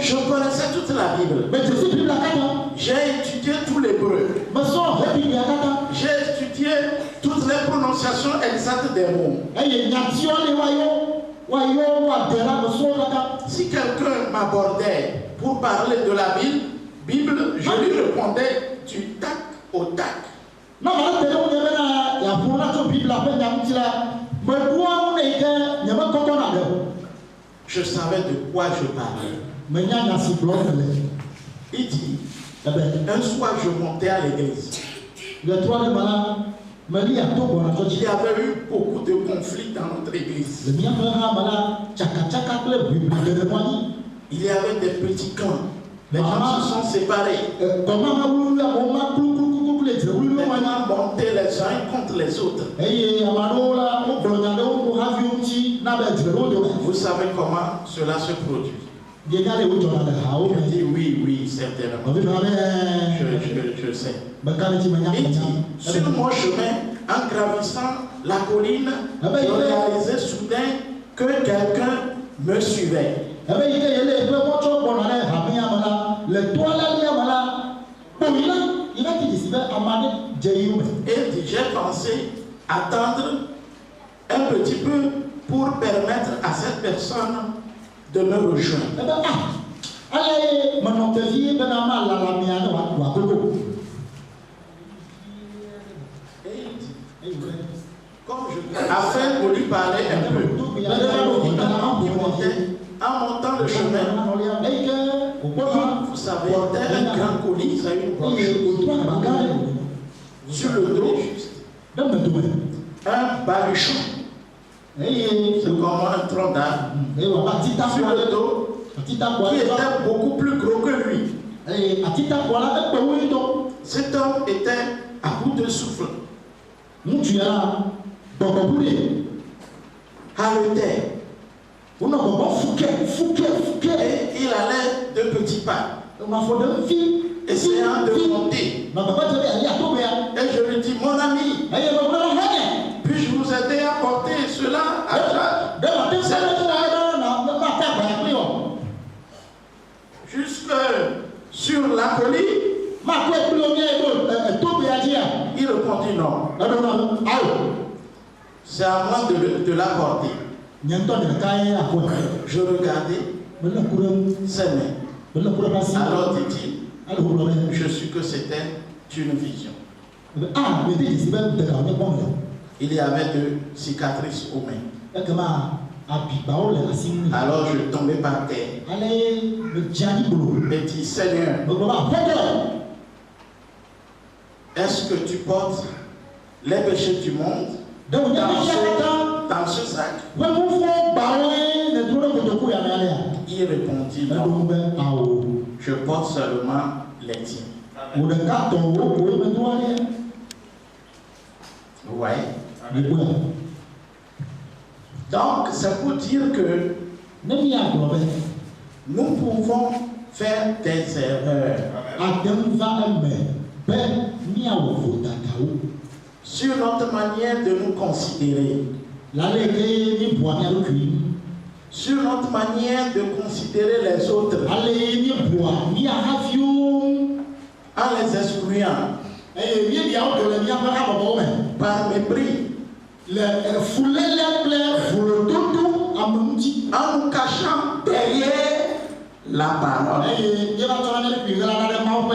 Speaker 1: Je connaissais toute la Bible. J'ai étudié tout l'hébreu. J'ai étudié toutes les prononciations exactes des mots. Si quelqu'un m'abordait pour parler de la Bible, je lui répondais du tac au tac. Je savais de quoi je parlais. Il dit, un soir je montais à l'église. Il y avait eu beaucoup de conflits dans notre église. Il y avait des petits clans. Les gens se sont séparés. Les clans montaient les uns contre les autres. Vous savez comment cela se produit? Je dis oui, certainement. Je sais. Il dit, sur mon chemin, en gravissant la colline, je réalisais soudain que quelqu'un me suivait. Et dit, j'ai pensé attendre un petit peu pour permettre à cette personne de me rejoindre. Afin de lui parler un peu, en montant le chemin, vous savez, portait un grand colis, ça a une poche sur le dos, un baluchon. C'est comme un tronc d'arbre sur le dos qui était beaucoup plus gros que lui. Cet homme était à bout de souffle. Arrêtait. Et il allait de petits pas, essayant de monter. Et je lui dis, mon ami, puis-je vous aider à porter cela à jusque sur la colline? Il répondit non. C'est à moi de la porter. Je regardais ses mains. Alors dit-il, je suis que c'était une vision. Il y avait 2 cicatrices aux mains. Alors je tombais par terre. Et dit, Seigneur, est-ce que tu portes les péchés du monde dans ce sac? Il répondit, non, je porte seulement les tiens. Vous voyez? Donc, c'est pour dire que nous pouvons faire des erreurs sur notre manière de nous considérer, sur notre manière de considérer les autres, en les excluant, par mépris, en nous cachant derrière la parole, en nous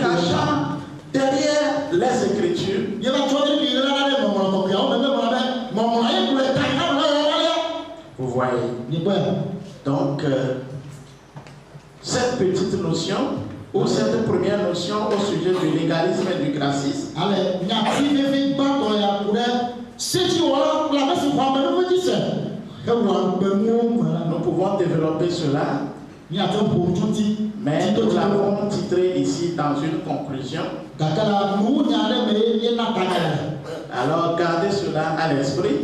Speaker 1: cachant derrière les Écritures. Vous voyez? Donc, cette petite notion, ou cette première notion au sujet du légalisme et du gracisme, Nous pouvons développer cela, mais nous l'avons titré ici dans une conclusion. Alors gardez cela à l'esprit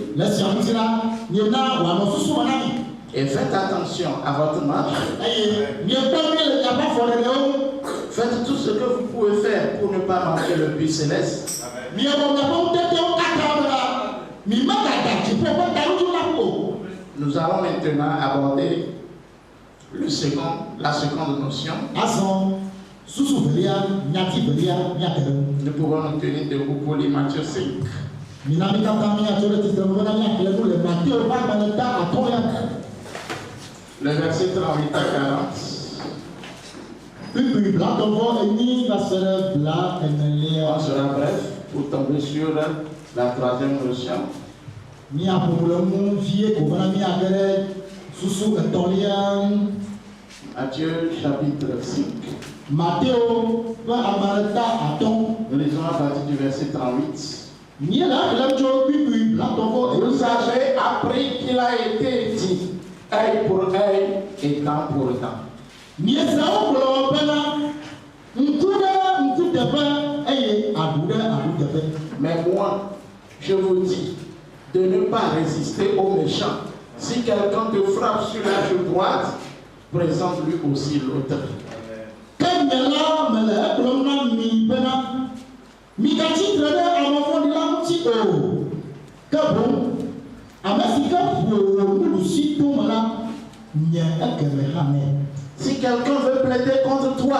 Speaker 1: et faites attention à votre marche. Faites tout ce que vous pouvez faire pour ne pas manquer le but céleste. Nous allons maintenant aborder la seconde notion. Nous pouvons nous tenir debout pour les Matthieu 5. Le verset 38 à 40. On sera bref pour tomber sur la troisième notion. Matthieu chapitre 5. Nous lisons à partir du verset 38. Vous avez appris qu'il a été dit œil pour œil et dent pour dent. Mais moi, je vous dis de ne pas résister aux méchants. Si quelqu'un te frappe sur la joue droite, présente-lui aussi l'autre. Si quelqu'un veut plaider contre toi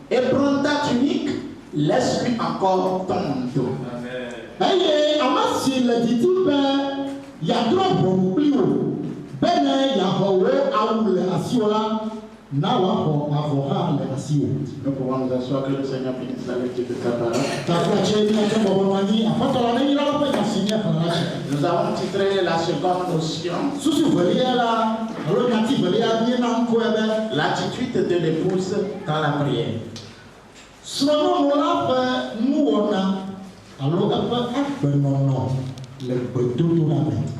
Speaker 1: et prendre ta tunique, laisse-lui encore ton manteau. Nous pouvons nous asseoir que le Seigneur bénisse la lecture de sa parole. Nous avons titré la seconde notion l'attitude de l'épouse dans la prière.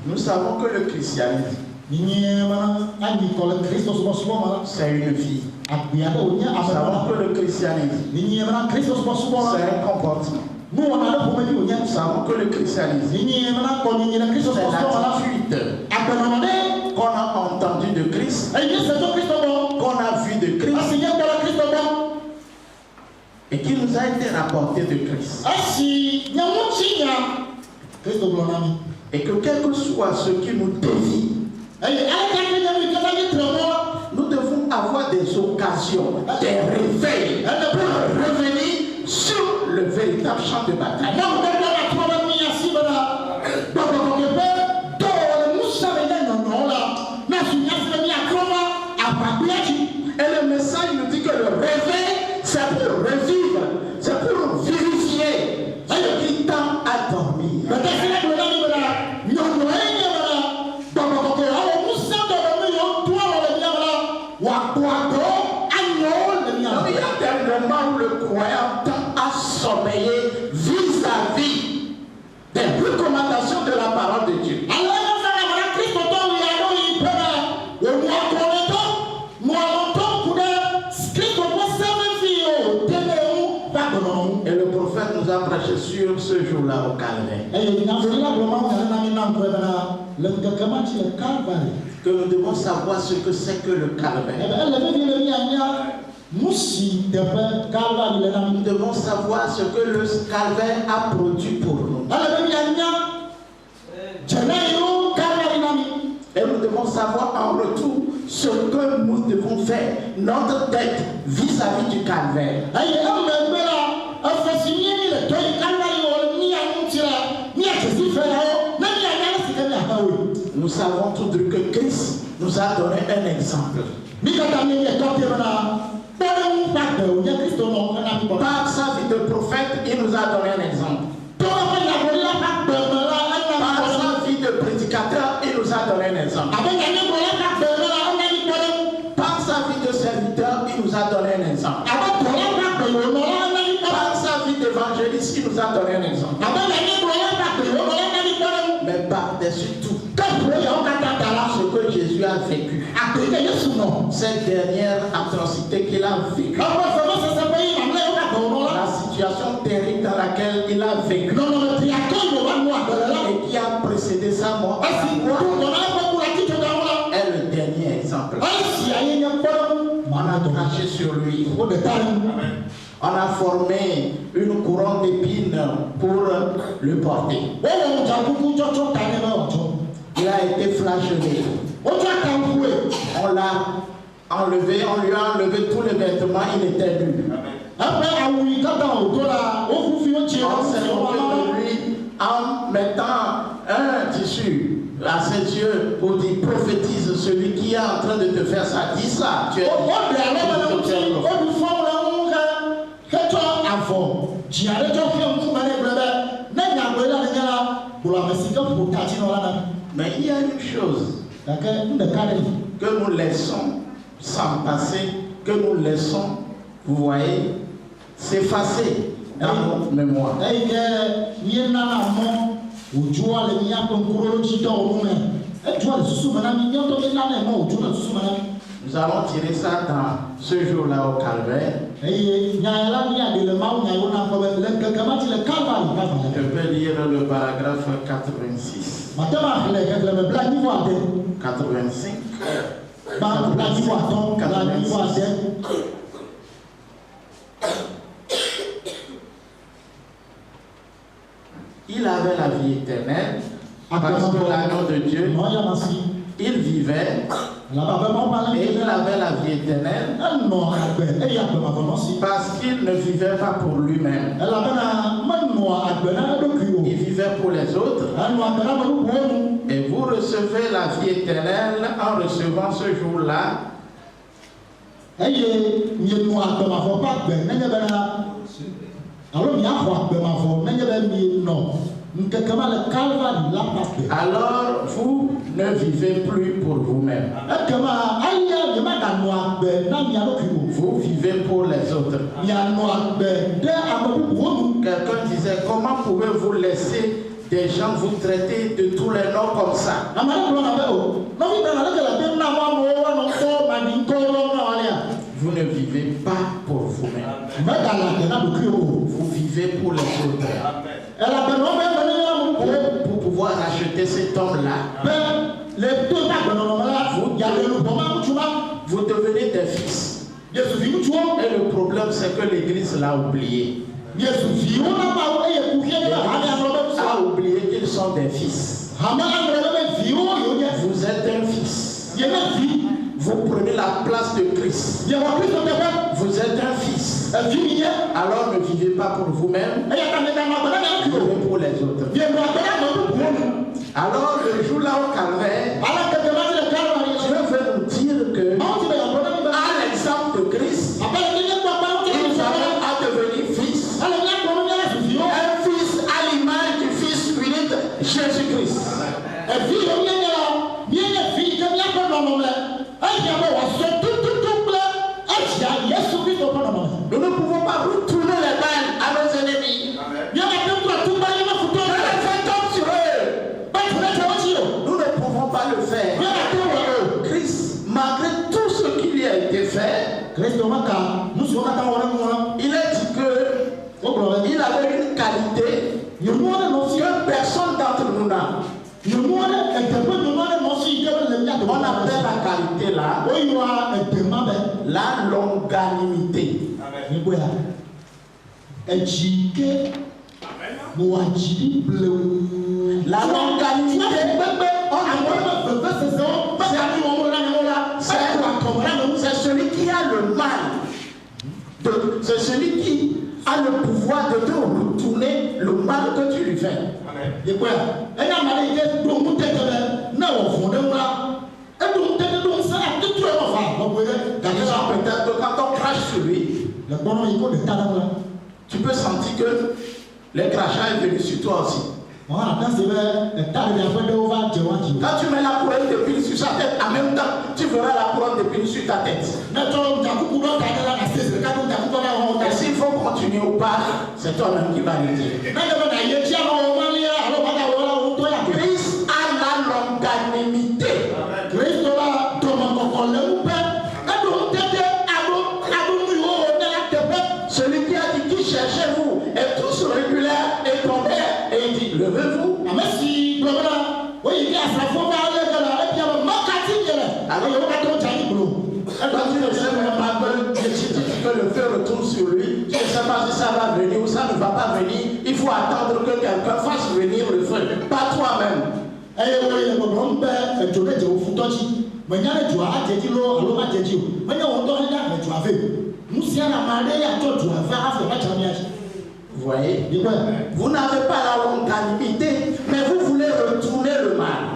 Speaker 1: Nous savons que le christianisme, c'est une vie. Nous savons que le christianisme, c'est un comportement. Nous savons que le christianisme, c'est l'attitude qu'on a entendu de Christ, qu'on a vu de Christ, et qui nous a été rapporté de Christ. Et que quel que soit ce qui nous dévie, nous devons avoir des occasions, des réveils pour revenir sur le véritable champ de bataille. Et le message nous dit que le réveil, c'est pour revivre, c'est pour vérifier ce qui tend à dormir. Il y a des moments où le croyant tend à sommeiller vis-à-vis des recommandations de la parole de Dieu. Et le prophète nous a prêché sur ce jour-là au Calvaire. Que nous devons savoir ce que c'est que le Calvaire. Nous devons savoir ce que le Calvaire a produit pour nous. Et nous devons savoir en retour ce que nous devons faire, notre dette vis-à-vis du Calvaire. Nous savons tous deux que Christ nous a donné un exemple. Par sa vie de prophète, il nous a donné un exemple. Par sa vie de prédicateur, il nous a donné un exemple. Par sa vie de serviteur, il nous a donné un exemple. Par sa vie d'évangéliste, il nous a donné un exemple. Mais par-dessus tout, ce que a vécu, cette dernière atrocité qu'il a vécue, la situation terrible dans laquelle il a vécu et qui a précédé sa mort est le dernier exemple. On a craché sur lui. On a formé une couronne d'épines pour le porter. Il a été flagellé. On l'a enlevé, on lui a enlevé tous les vêtements, il était nu. On s'est moqué de lui en mettant un tissu à ses yeux pour dire prophétise celui qui est en train de te faire ça. Dis ça. Tu es mais il y a une chose que nous laissons s'en passer, que nous laissons, vous voyez, s'effacer dans notre mémoire. Nous allons tirer ça dans ce jour-là au calvaire. Je peux lire le paragraphe 86. 85. 86. Il avait la vie éternelle parce que l'agneau de Dieu, il vivait et il avait la vie éternelle parce qu'il ne vivait pas pour lui-même. Il vivait pour les autres. Et vous recevez la vie éternelle en recevant ce jour-là alors vous ne vivez plus pour vous-même. Vous vivez pour les autres. Quelqu'un disait, comment pouvez-vous laisser des gens vous traiter de tous les noms comme ça? Vous ne vivez pas pour vous-même. Vous vivez pour les autres. Pour pouvoir racheter cet homme-là, vous devenez des fils. Et le problème, c'est que l'Église l'a oublié. A oublié qu'ils sont des fils. Vous êtes un fils. Vous prenez la place de Christ. Vous êtes un fils. Alors ne vivez pas pour vous-même, vivez pour les autres. Alors le jour-là au calvaire, Dieu veut nous dire que, à l'exemple de Christ, nous allons à devenir fils. Un fils à l'image du Fils unique Jésus-Christ. Nous ne pouvons pas retourner les balles à nos ennemis. Nous ne pouvons pas le faire. Christ, malgré tout ce qui lui a été fait, il a dit qu'il avait une qualité que personne d'entre nous n'a. On appelle la qualité là la longanimité. La longanimité, c'est celui qui a le mal. C'est celui qui a le pouvoir de te retourner le mal que tu lui fais. Peut-être quand on crache sur lui, tu peux sentir que le crachat est venu sur toi aussi. Quand tu mets la couronne de pile sur sa tête, en même temps, tu verras la couronne de pile sur ta tête. Et s'il faut continuer ou pas, c'est toi-même qui vas le dire. Christ a la longanimité. Trouvez-vous? Quand tu ne sais même pas que le feu retourne sur lui, tu ne sais pas si ça va venir ou ça ne va pas venir, il faut attendre que quelqu'un fasse venir le feu, pas toi-même. Vous voyez? Vous n'avez pas la longanimité, mais vous voulez retourner le mal.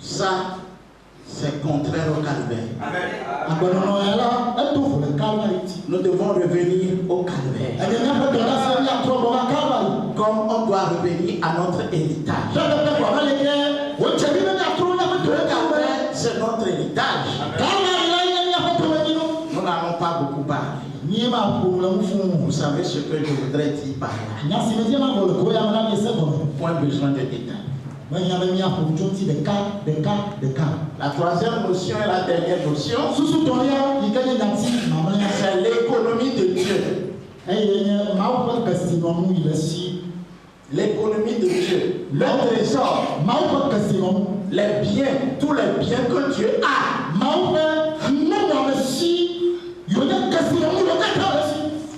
Speaker 1: Ça, c'est contraire au calvaire. Nous devons revenir au calvaire. Comme on doit revenir à notre héritage. Le calvaire, c'est notre héritage. Nous n'allons pas beaucoup parler. Vous savez ce que je voudrais dire par là. Point besoin de détails. La troisième notion et la dernière notion, c'est l'économie de Dieu. L'économie de Dieu, le trésor, les biens, tous les biens que Dieu a.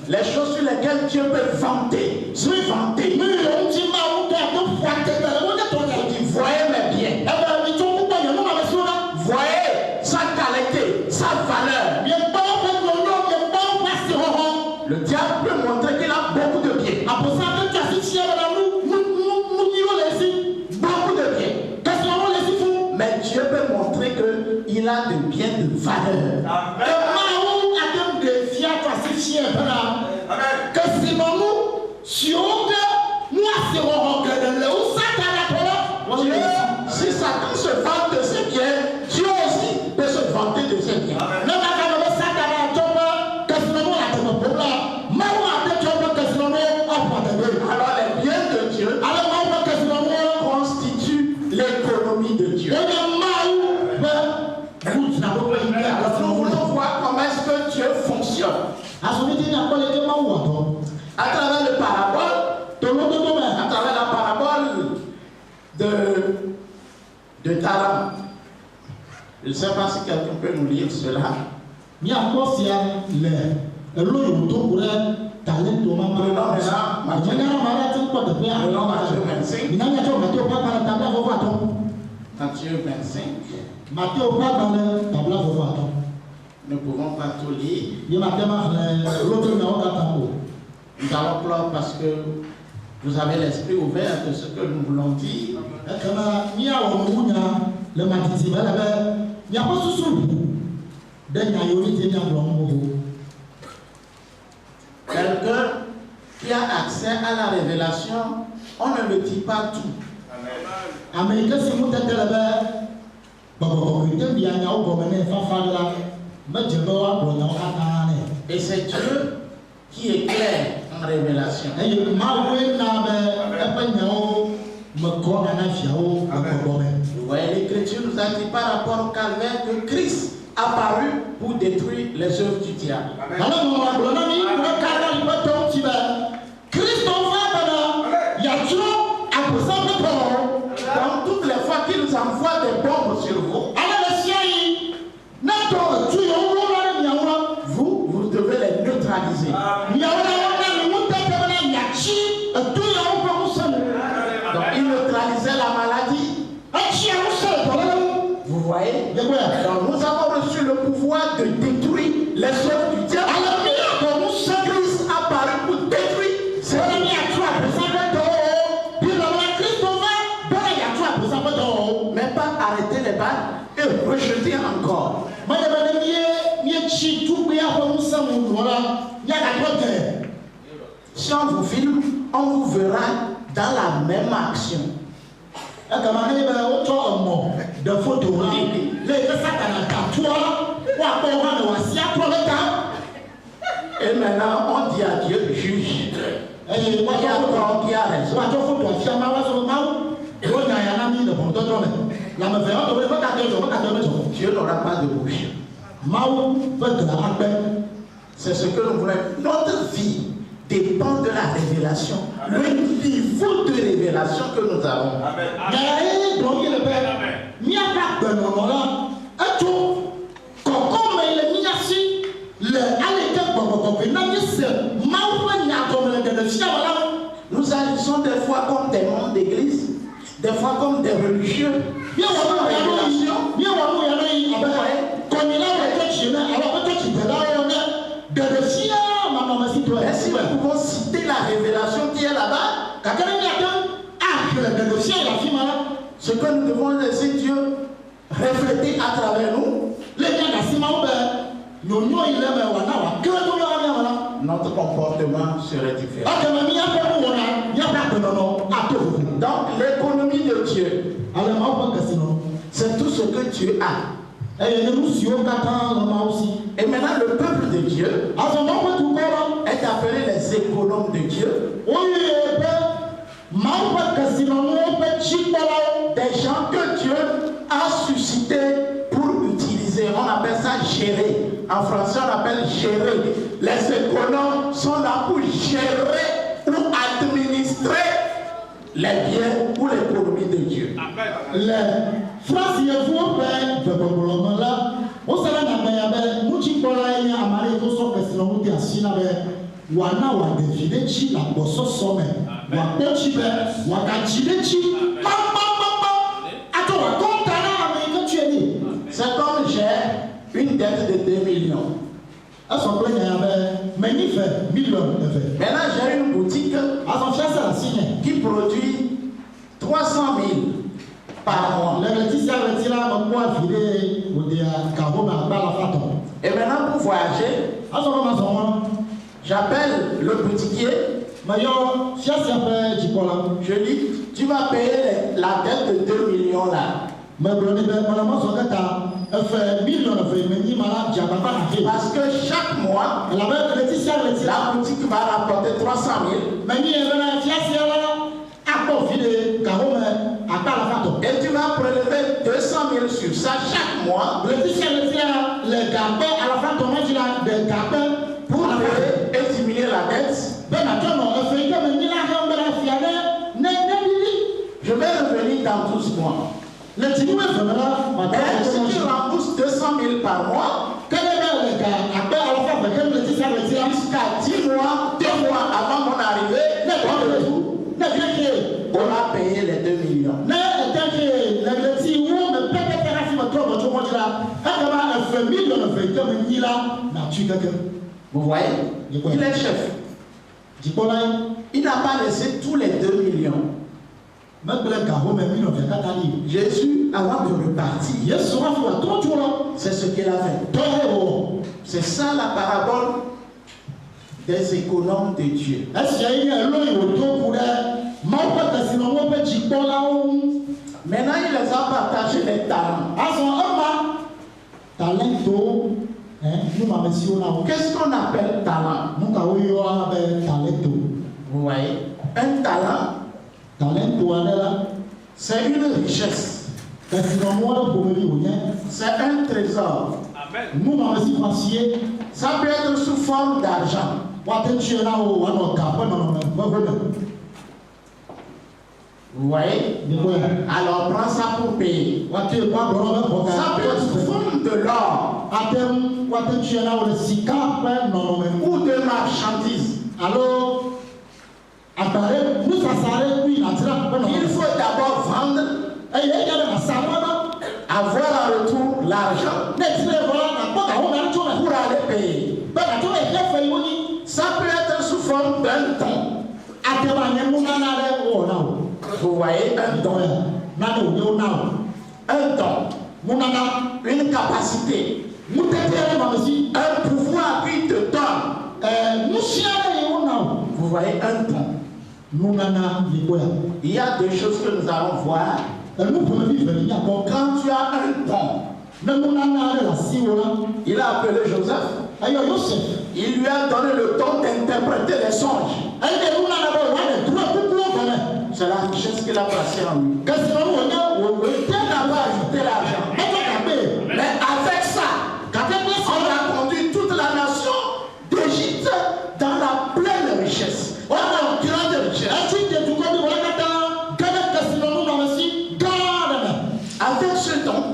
Speaker 1: Les choses sur lesquelles Dieu peut vanter, se vanter. Voyez mes biens. Voyez sa qualité, sa valeur. Le diable peut montrer qu'il a beaucoup de biens. Beaucoup de biens. Mais Dieu peut montrer qu'il a des biens de valeur. Si Satan se vante de ses biens, Dieu aussi peut se vanter de ses biens. Alors les biens de Dieu constituent l'économie de Dieu. Alors nous voulons voir comment est-ce que Dieu fonctionne. À travers le parabole, à travers la parabole de Taram. Je ne sais pas si quelqu'un peut nous lire cela. Matthieu 25. Nous ne pouvons pas tout lire. Nous allons clore parce que vous avez l'esprit ouvert de ce que nous voulons dire. Quelqu'un qui a accès à la révélation, on ne le dit pas tout. Et c'est Dieu qui éclaire en révélation. Vous voyez, l'Écriture nous a dit par rapport au calvaire que Christ apparu pour détruire les œuvres du diable. Donc toutes les fois qu'il nous envoie des bombes sur vous, vous devez les neutraliser. Donc il neutralisait la maladie. Vous voyez? Donc nous avons reçu le pouvoir de détruire les œuvres du diable. Christ apparu pour détruire ces œuvres. Mais pas arrêter les balles et rejeter encore. Si on vous filme, on vous verra dans la même action. Et maintenant, on dit à Dieu, juge. Qui a tort, qui a raison. Dieu n'aura pas de bouche. C'est ce que nous voulons. Notre vie dépend de la révélation. Le niveau de révélation que nous avons. Amen. Nous agissons des fois comme des membres d'église, des fois comme des religieux. Et si nous pouvons citer la révélation qui est là-bas, ce que nous devons laisser Dieu refléter à travers nous, notre comportement serait différent. Donc l'économie de Dieu, c'est tout ce que Dieu a. Et maintenant le peuple de Dieu est appelé les économes de Dieu. Des gens que Dieu a suscités pour utiliser. On appelle ça gérer. En français on appelle gérer. Les économes sont là pour gérer ou administrer les biens ou l'économie de Dieu. C'est comme j'ai une dette de 2 millions. Maintenant j'ai une boutique qui produit 300 000 par mois. Et maintenant pour voyager, j'appelle le boutiquier. Je dis, tu vas payer la dette de 2 millions là. Parce que chaque mois, la boutique va rapporter 300 000. Et tu vas prélever 200 000 sur ça chaque mois pour diminuer la dette. Je vais revenir dans 12 mois. Et si tu rembourses 200 000 par mois, jusqu'à 10 mois, 2 mois avant mon arrivée, on a payé les 2 millions. Vous voyez, il est chef. Il n'a pas laissé tous les 2 millions. Jésus, avant de repartir, c'est ce qu'il a fait. C'est ça la parabole des économes de Dieu. Maintenant, il les a partagé les talents. Qu'est-ce qu'on appelle talent? Vous voyez, un talent, c'est une richesse. C'est un trésor. Ça peut être sous forme d'argent. Vous voyez? Alors prends ça pour payer. Ça peut être sous forme de l'or ou de marchandises. Alors, il faut d'abord vendre, avoir en retour l'argent pour aller payer. Ça peut être sous forme d'un don. Vous voyez, un don. Un don. Une capacité. Un pouvoir qui te donne. Vous voyez, un don. Il y a deux choses que nous allons voir. Quand tu as un don, il a appelé Joseph. Il lui a donné le don d'interpréter les songes. C'est la richesse qu'il a placée en lui. Il n'a pas ajouté l'argent. Mais avec ça, on a conduit toute la nation richesse. La grande richesse. Avec ce don,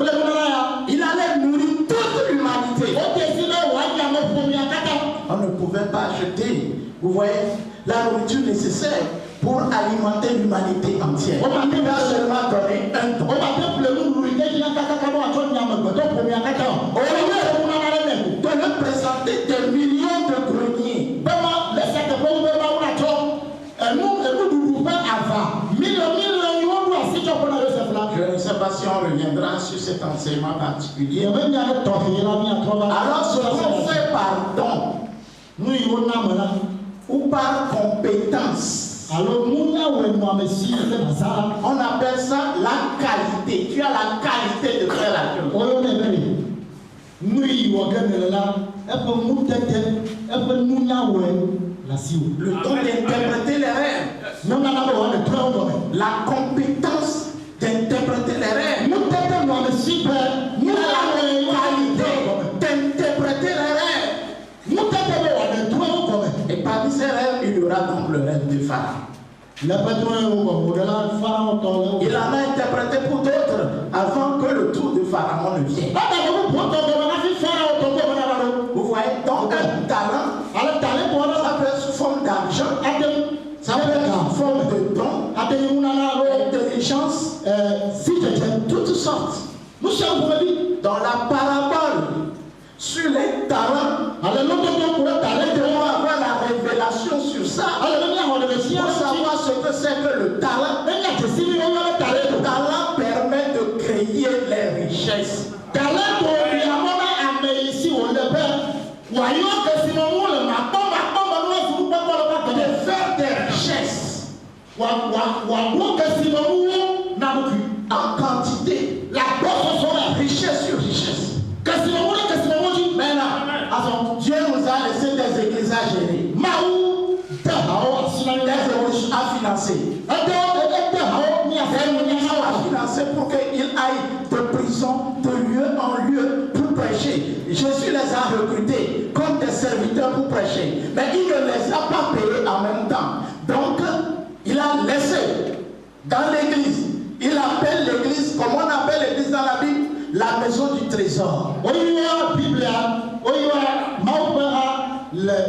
Speaker 1: il allait nourrir toute l'humanité. On ne pouvait pas acheter, vous voyez, la nourriture nécessaire pour alimenter l'humanité entière. Il a seulement donné un don. De nous présenter des millions de greniers. Je ne sais pas si on reviendra sur cet enseignement particulier. Alors, ce qu'on fait par don ou par compétence, on appelle ça la qualité. Tu as la qualité de faire la chose. Le don d'interpréter les rêves. La compétence d'interpréter les rêves. D'interpréter les rêves. Et parmi ces rêves, il y aura donc le rêve de Pharaon. Il en a interprété pour d'autres avant que le tour de Pharaon ne vienne. Vous voyez, donc un talent, ça peut être sous forme d'argent, ça peut être sous forme de don, d'intelligence, toutes sortes. Dans la parabole sur les talents, nous devons avoir la révélation sur ça. Pour savoir ce que c'est que le talent. Le talent permet de créer les richesses. De faire des richesses en quantité, richesse sur richesse. Maintenant, Dieu nous a laissé des églises à gérer, à financer, à financer pour qu'ils aillent de prison, de lieu en lieu pour prêcher. Jésus les a recrutés comme des serviteurs pour prêcher, mais il ne les a pas payés en même temps. Donc, il a laissé dans l'église. Il appelle l'église, comme on appelle l'église dans la Bible, la maison du trésor. La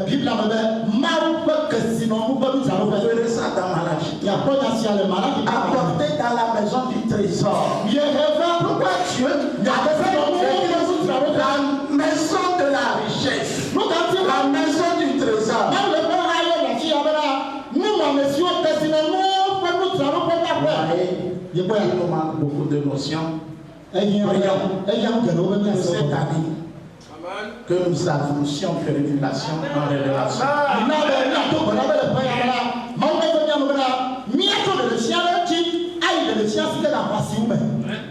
Speaker 1: Bible vous verrez ça dans Malachie. Apporté dans la maison du trésor. Pourquoi Dieu a fait la maison de la richesse, la maison du trésor? Il nous manque beaucoup de notions. Cette année, que nous avancions de révélation en révélation.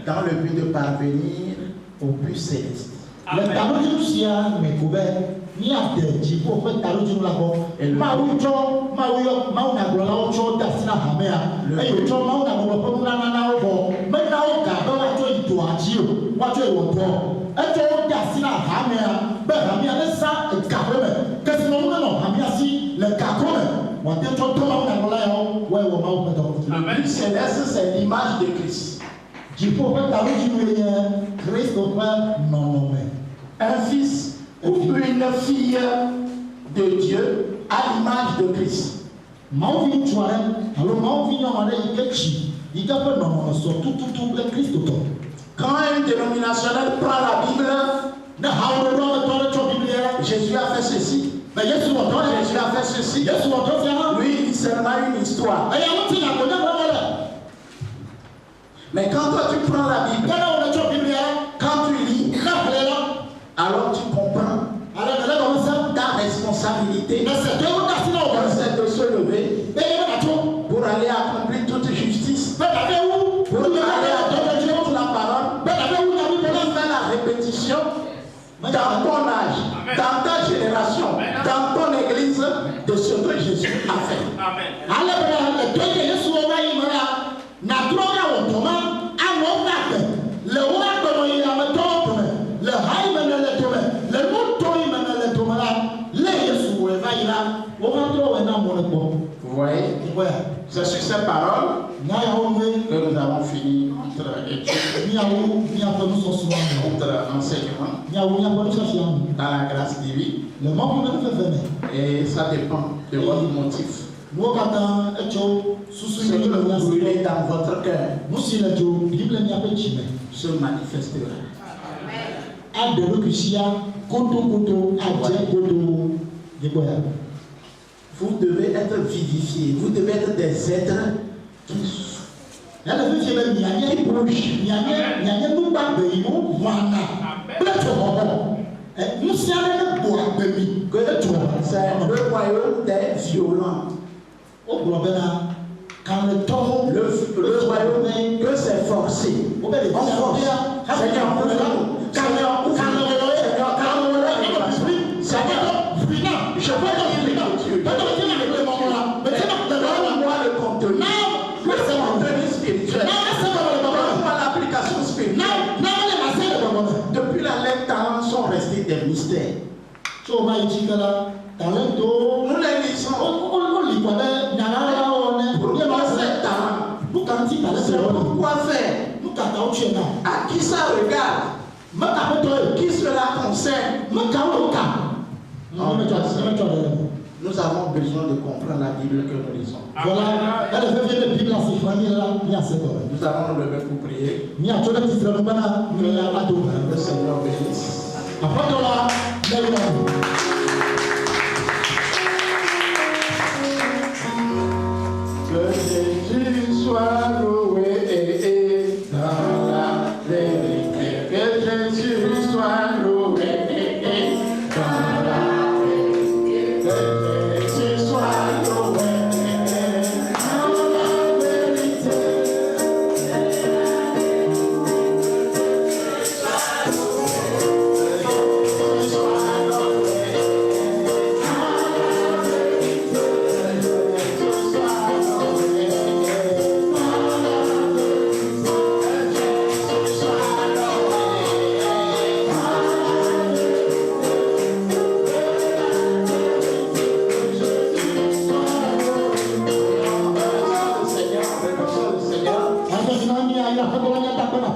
Speaker 1: Dans le but de parvenir au but céleste. Et le but céleste, c'est l'image de Christ. Un fils ou une fille de Dieu à l'image de Christ. Quand un dénominationnel prend la Bible, Jésus a fait ceci. Jésus a fait ceci. Lui, il dit seulement une histoire. Mais quand toi tu prends la Bible, quand tu lis, alors tu comprends ta responsabilité, c'est de se lever pour aller accomplir toute justice, pour aller accomplir toute la parole, pour faire la répétition dans ton âge, dans ta génération, dans ton église, de ce que Jésus a fait. Vous voyez? C'est sur ces paroles que nous avons fini notre étude, notre enseignement dans la grâce divine. Et ça dépend de votre motif. Ce que vous brûlez dans votre cœur se manifestera. Vous devez être vivifiés, vous devez être des êtres qui c'est le royaume des violents. Quand le royaume que c'est forcé. On force. Seigneur, je peux donne-moi le contenu. Le contenu spirituel. Donne-moi l'application spirituelle. Depuis la lettre talent sont restés des mystères. Nous les lisons. Pourquoi c'est talent? C'est pourquoi faire? À qui ça regarde? Qui cela concerne? Nous avons besoin de comprendre la Bible que nous lisons. Voilà. Nous allons nous lever pour prier. Que le Seigneur bénisse. Que Jésus soit loué dans la vérité. Que Jésus soit loué dans la vérité. Que Jésus soit loué dans la vérité.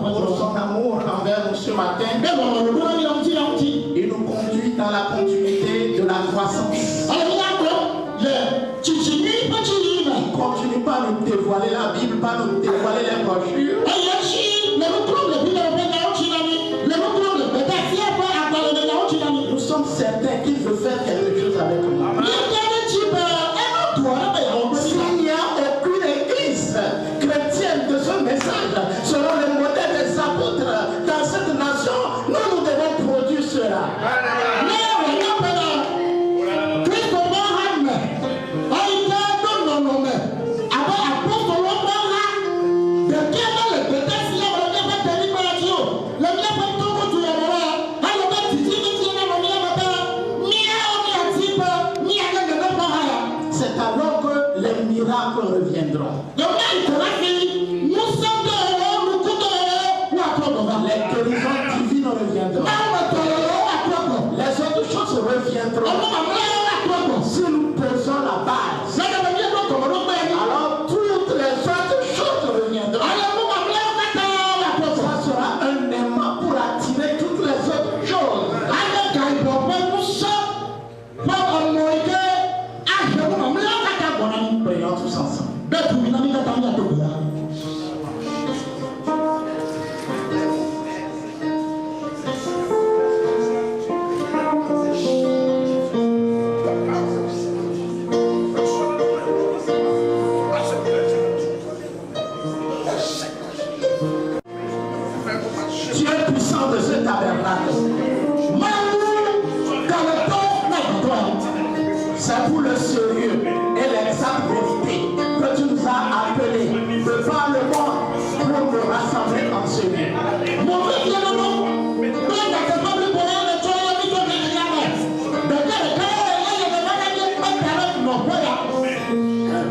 Speaker 1: Pour son amour envers nous ce matin, il nous conduit dans la continuité de la croissance. Il continue par nous dévoiler la Bible, par nous dévoiler les brochures. Nous sommes certains qu'il veut faire quelque chose avec nous. S'il n'y a aucune église chrétienne de ce message, selon le modèle des apôtres dans cette nation, nous devons produire cela. C'est alors que les miracles reviendront. Les guérisons divines reviendront. Les autres choses reviendront. Si nous posons la base, alors toutes les autres choses reviendront. Ça sera un aimant pour attirer toutes les autres choses. Prions tous ensemble. Dieu puissant de ce tabernacle, c'est pour le sérieux et l'exacte vérité que tu nous as appelés de par le monde pour nous rassembler en ce lieu.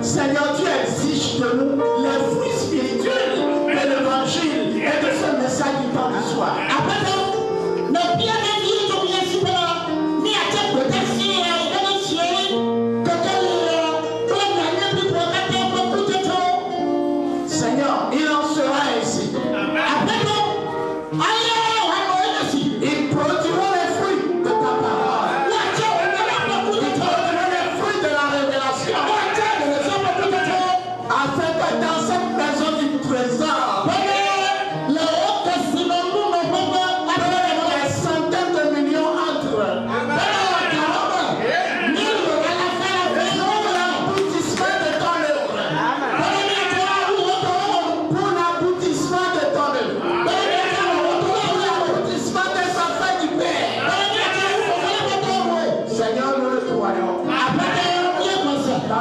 Speaker 1: Seigneur, tu exiges de nous les fruits spirituels de l'évangile et de ce message du temps du soir. Que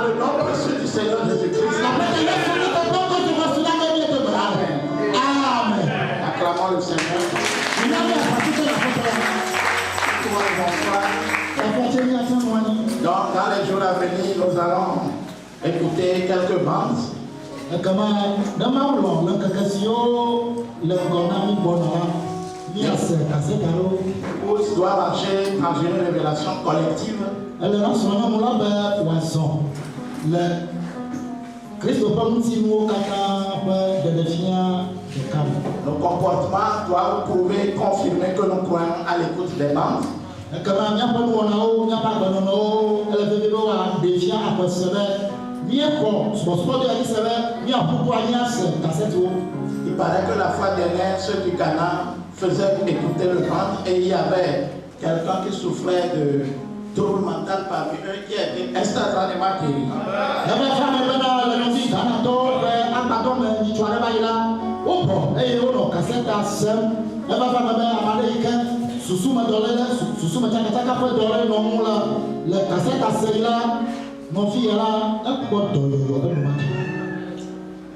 Speaker 1: le nom précieux du Seigneur Jésus-Christ.
Speaker 2: Amen.
Speaker 1: Acclamons le Seigneur. Donc, dans les jours à venir, nous allons écouter quelques bandes. Où il doit marcher dans une révélation collective. Nos comportements doivent prouver, confirmer que nous croyons à l'écoute des bandes. Il paraît que la fois dernière, ceux du Ghana faisaient écouter le bande et il y avait quelqu'un qui souffrait de trouble mental parmi eux qui était instantanément guéri.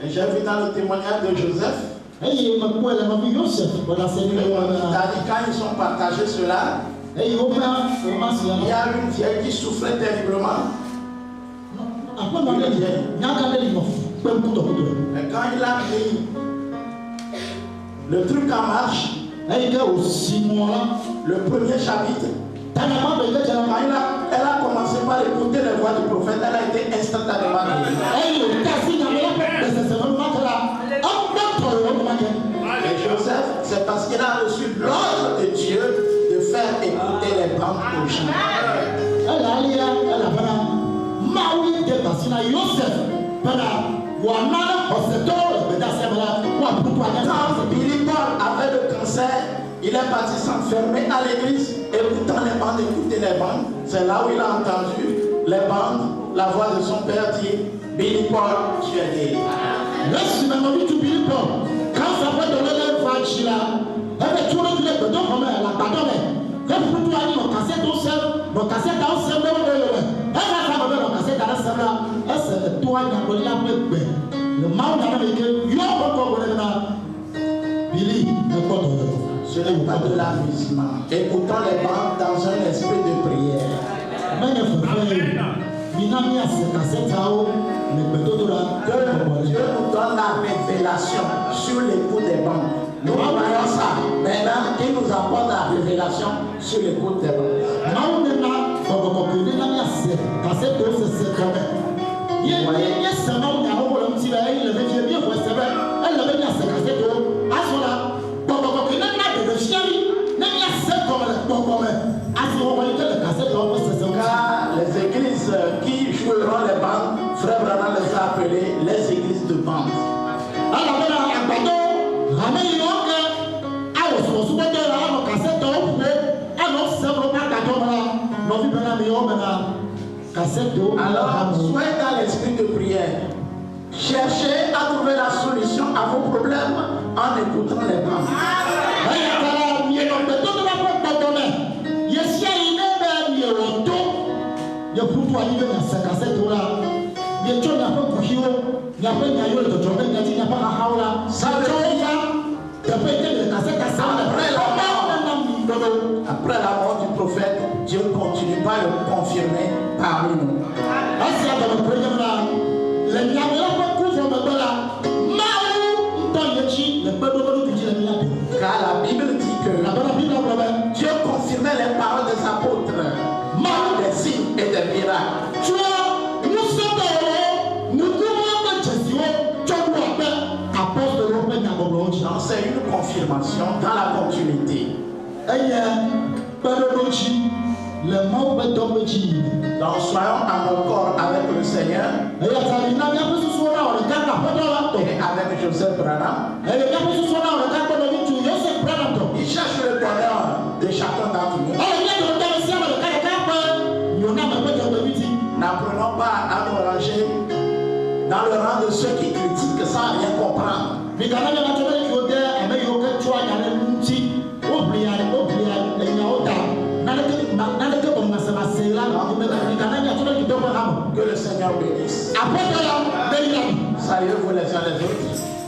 Speaker 1: Et j'ai vu dans le témoignage de Joseph, quand ils sont partagés cela, il y a une vieille qui souffrait terriblement. Et quand il a mis le truc en marche, le premier chapitre, quand elle a commencé par écouter les voix du prophète, elle a été instantanément guérie. Et Joseph, c'est parce qu'il a reçu l'ordre de Dieu de faire écouter les bandes aux gens. Quand Billy Paul avait le cancer, il est parti s'enfermer à l'église, écoutant les bandes, écouter les bandes. C'est là où il a entendu les bandes, la voix de son père dire, Billy Paul, tu es guéri. Quand ça peut donner les vagues, ce n'est pas de l'amusement. Écoutons les bandes dans un esprit de prière. Que Dieu nous donne la révélation sur l'écoute des bandes. Nous voyons ça. Maintenant, il nous apporte la révélation sur l'écoute des bandes. Car les églises qui joueront les bandes, Frère Branham les a appelées les églises de bandes. Alors, soyez dans l'esprit de prière. Cherchez à trouver la solution à vos problèmes en écoutant les bandes. Après la mort du prophète, Dieu continue pas à le confirmer parmi nous. Car la Bible dit que Dieu confirmait les paroles des apôtres, des signes et des miracles. Donc c'est une confirmation dans la continuité. Donc soyons en accord avec le Seigneur et avec Joseph Branham. Il cherche le bonheur de chacun d'entre nous. N'apprenons pas à nous ranger dans le rang de ceux qui critiquent sans rien comprendre. Que le Seigneur Seigneur bénisse.
Speaker 2: Après,
Speaker 1: Saluez-vous les uns les autres.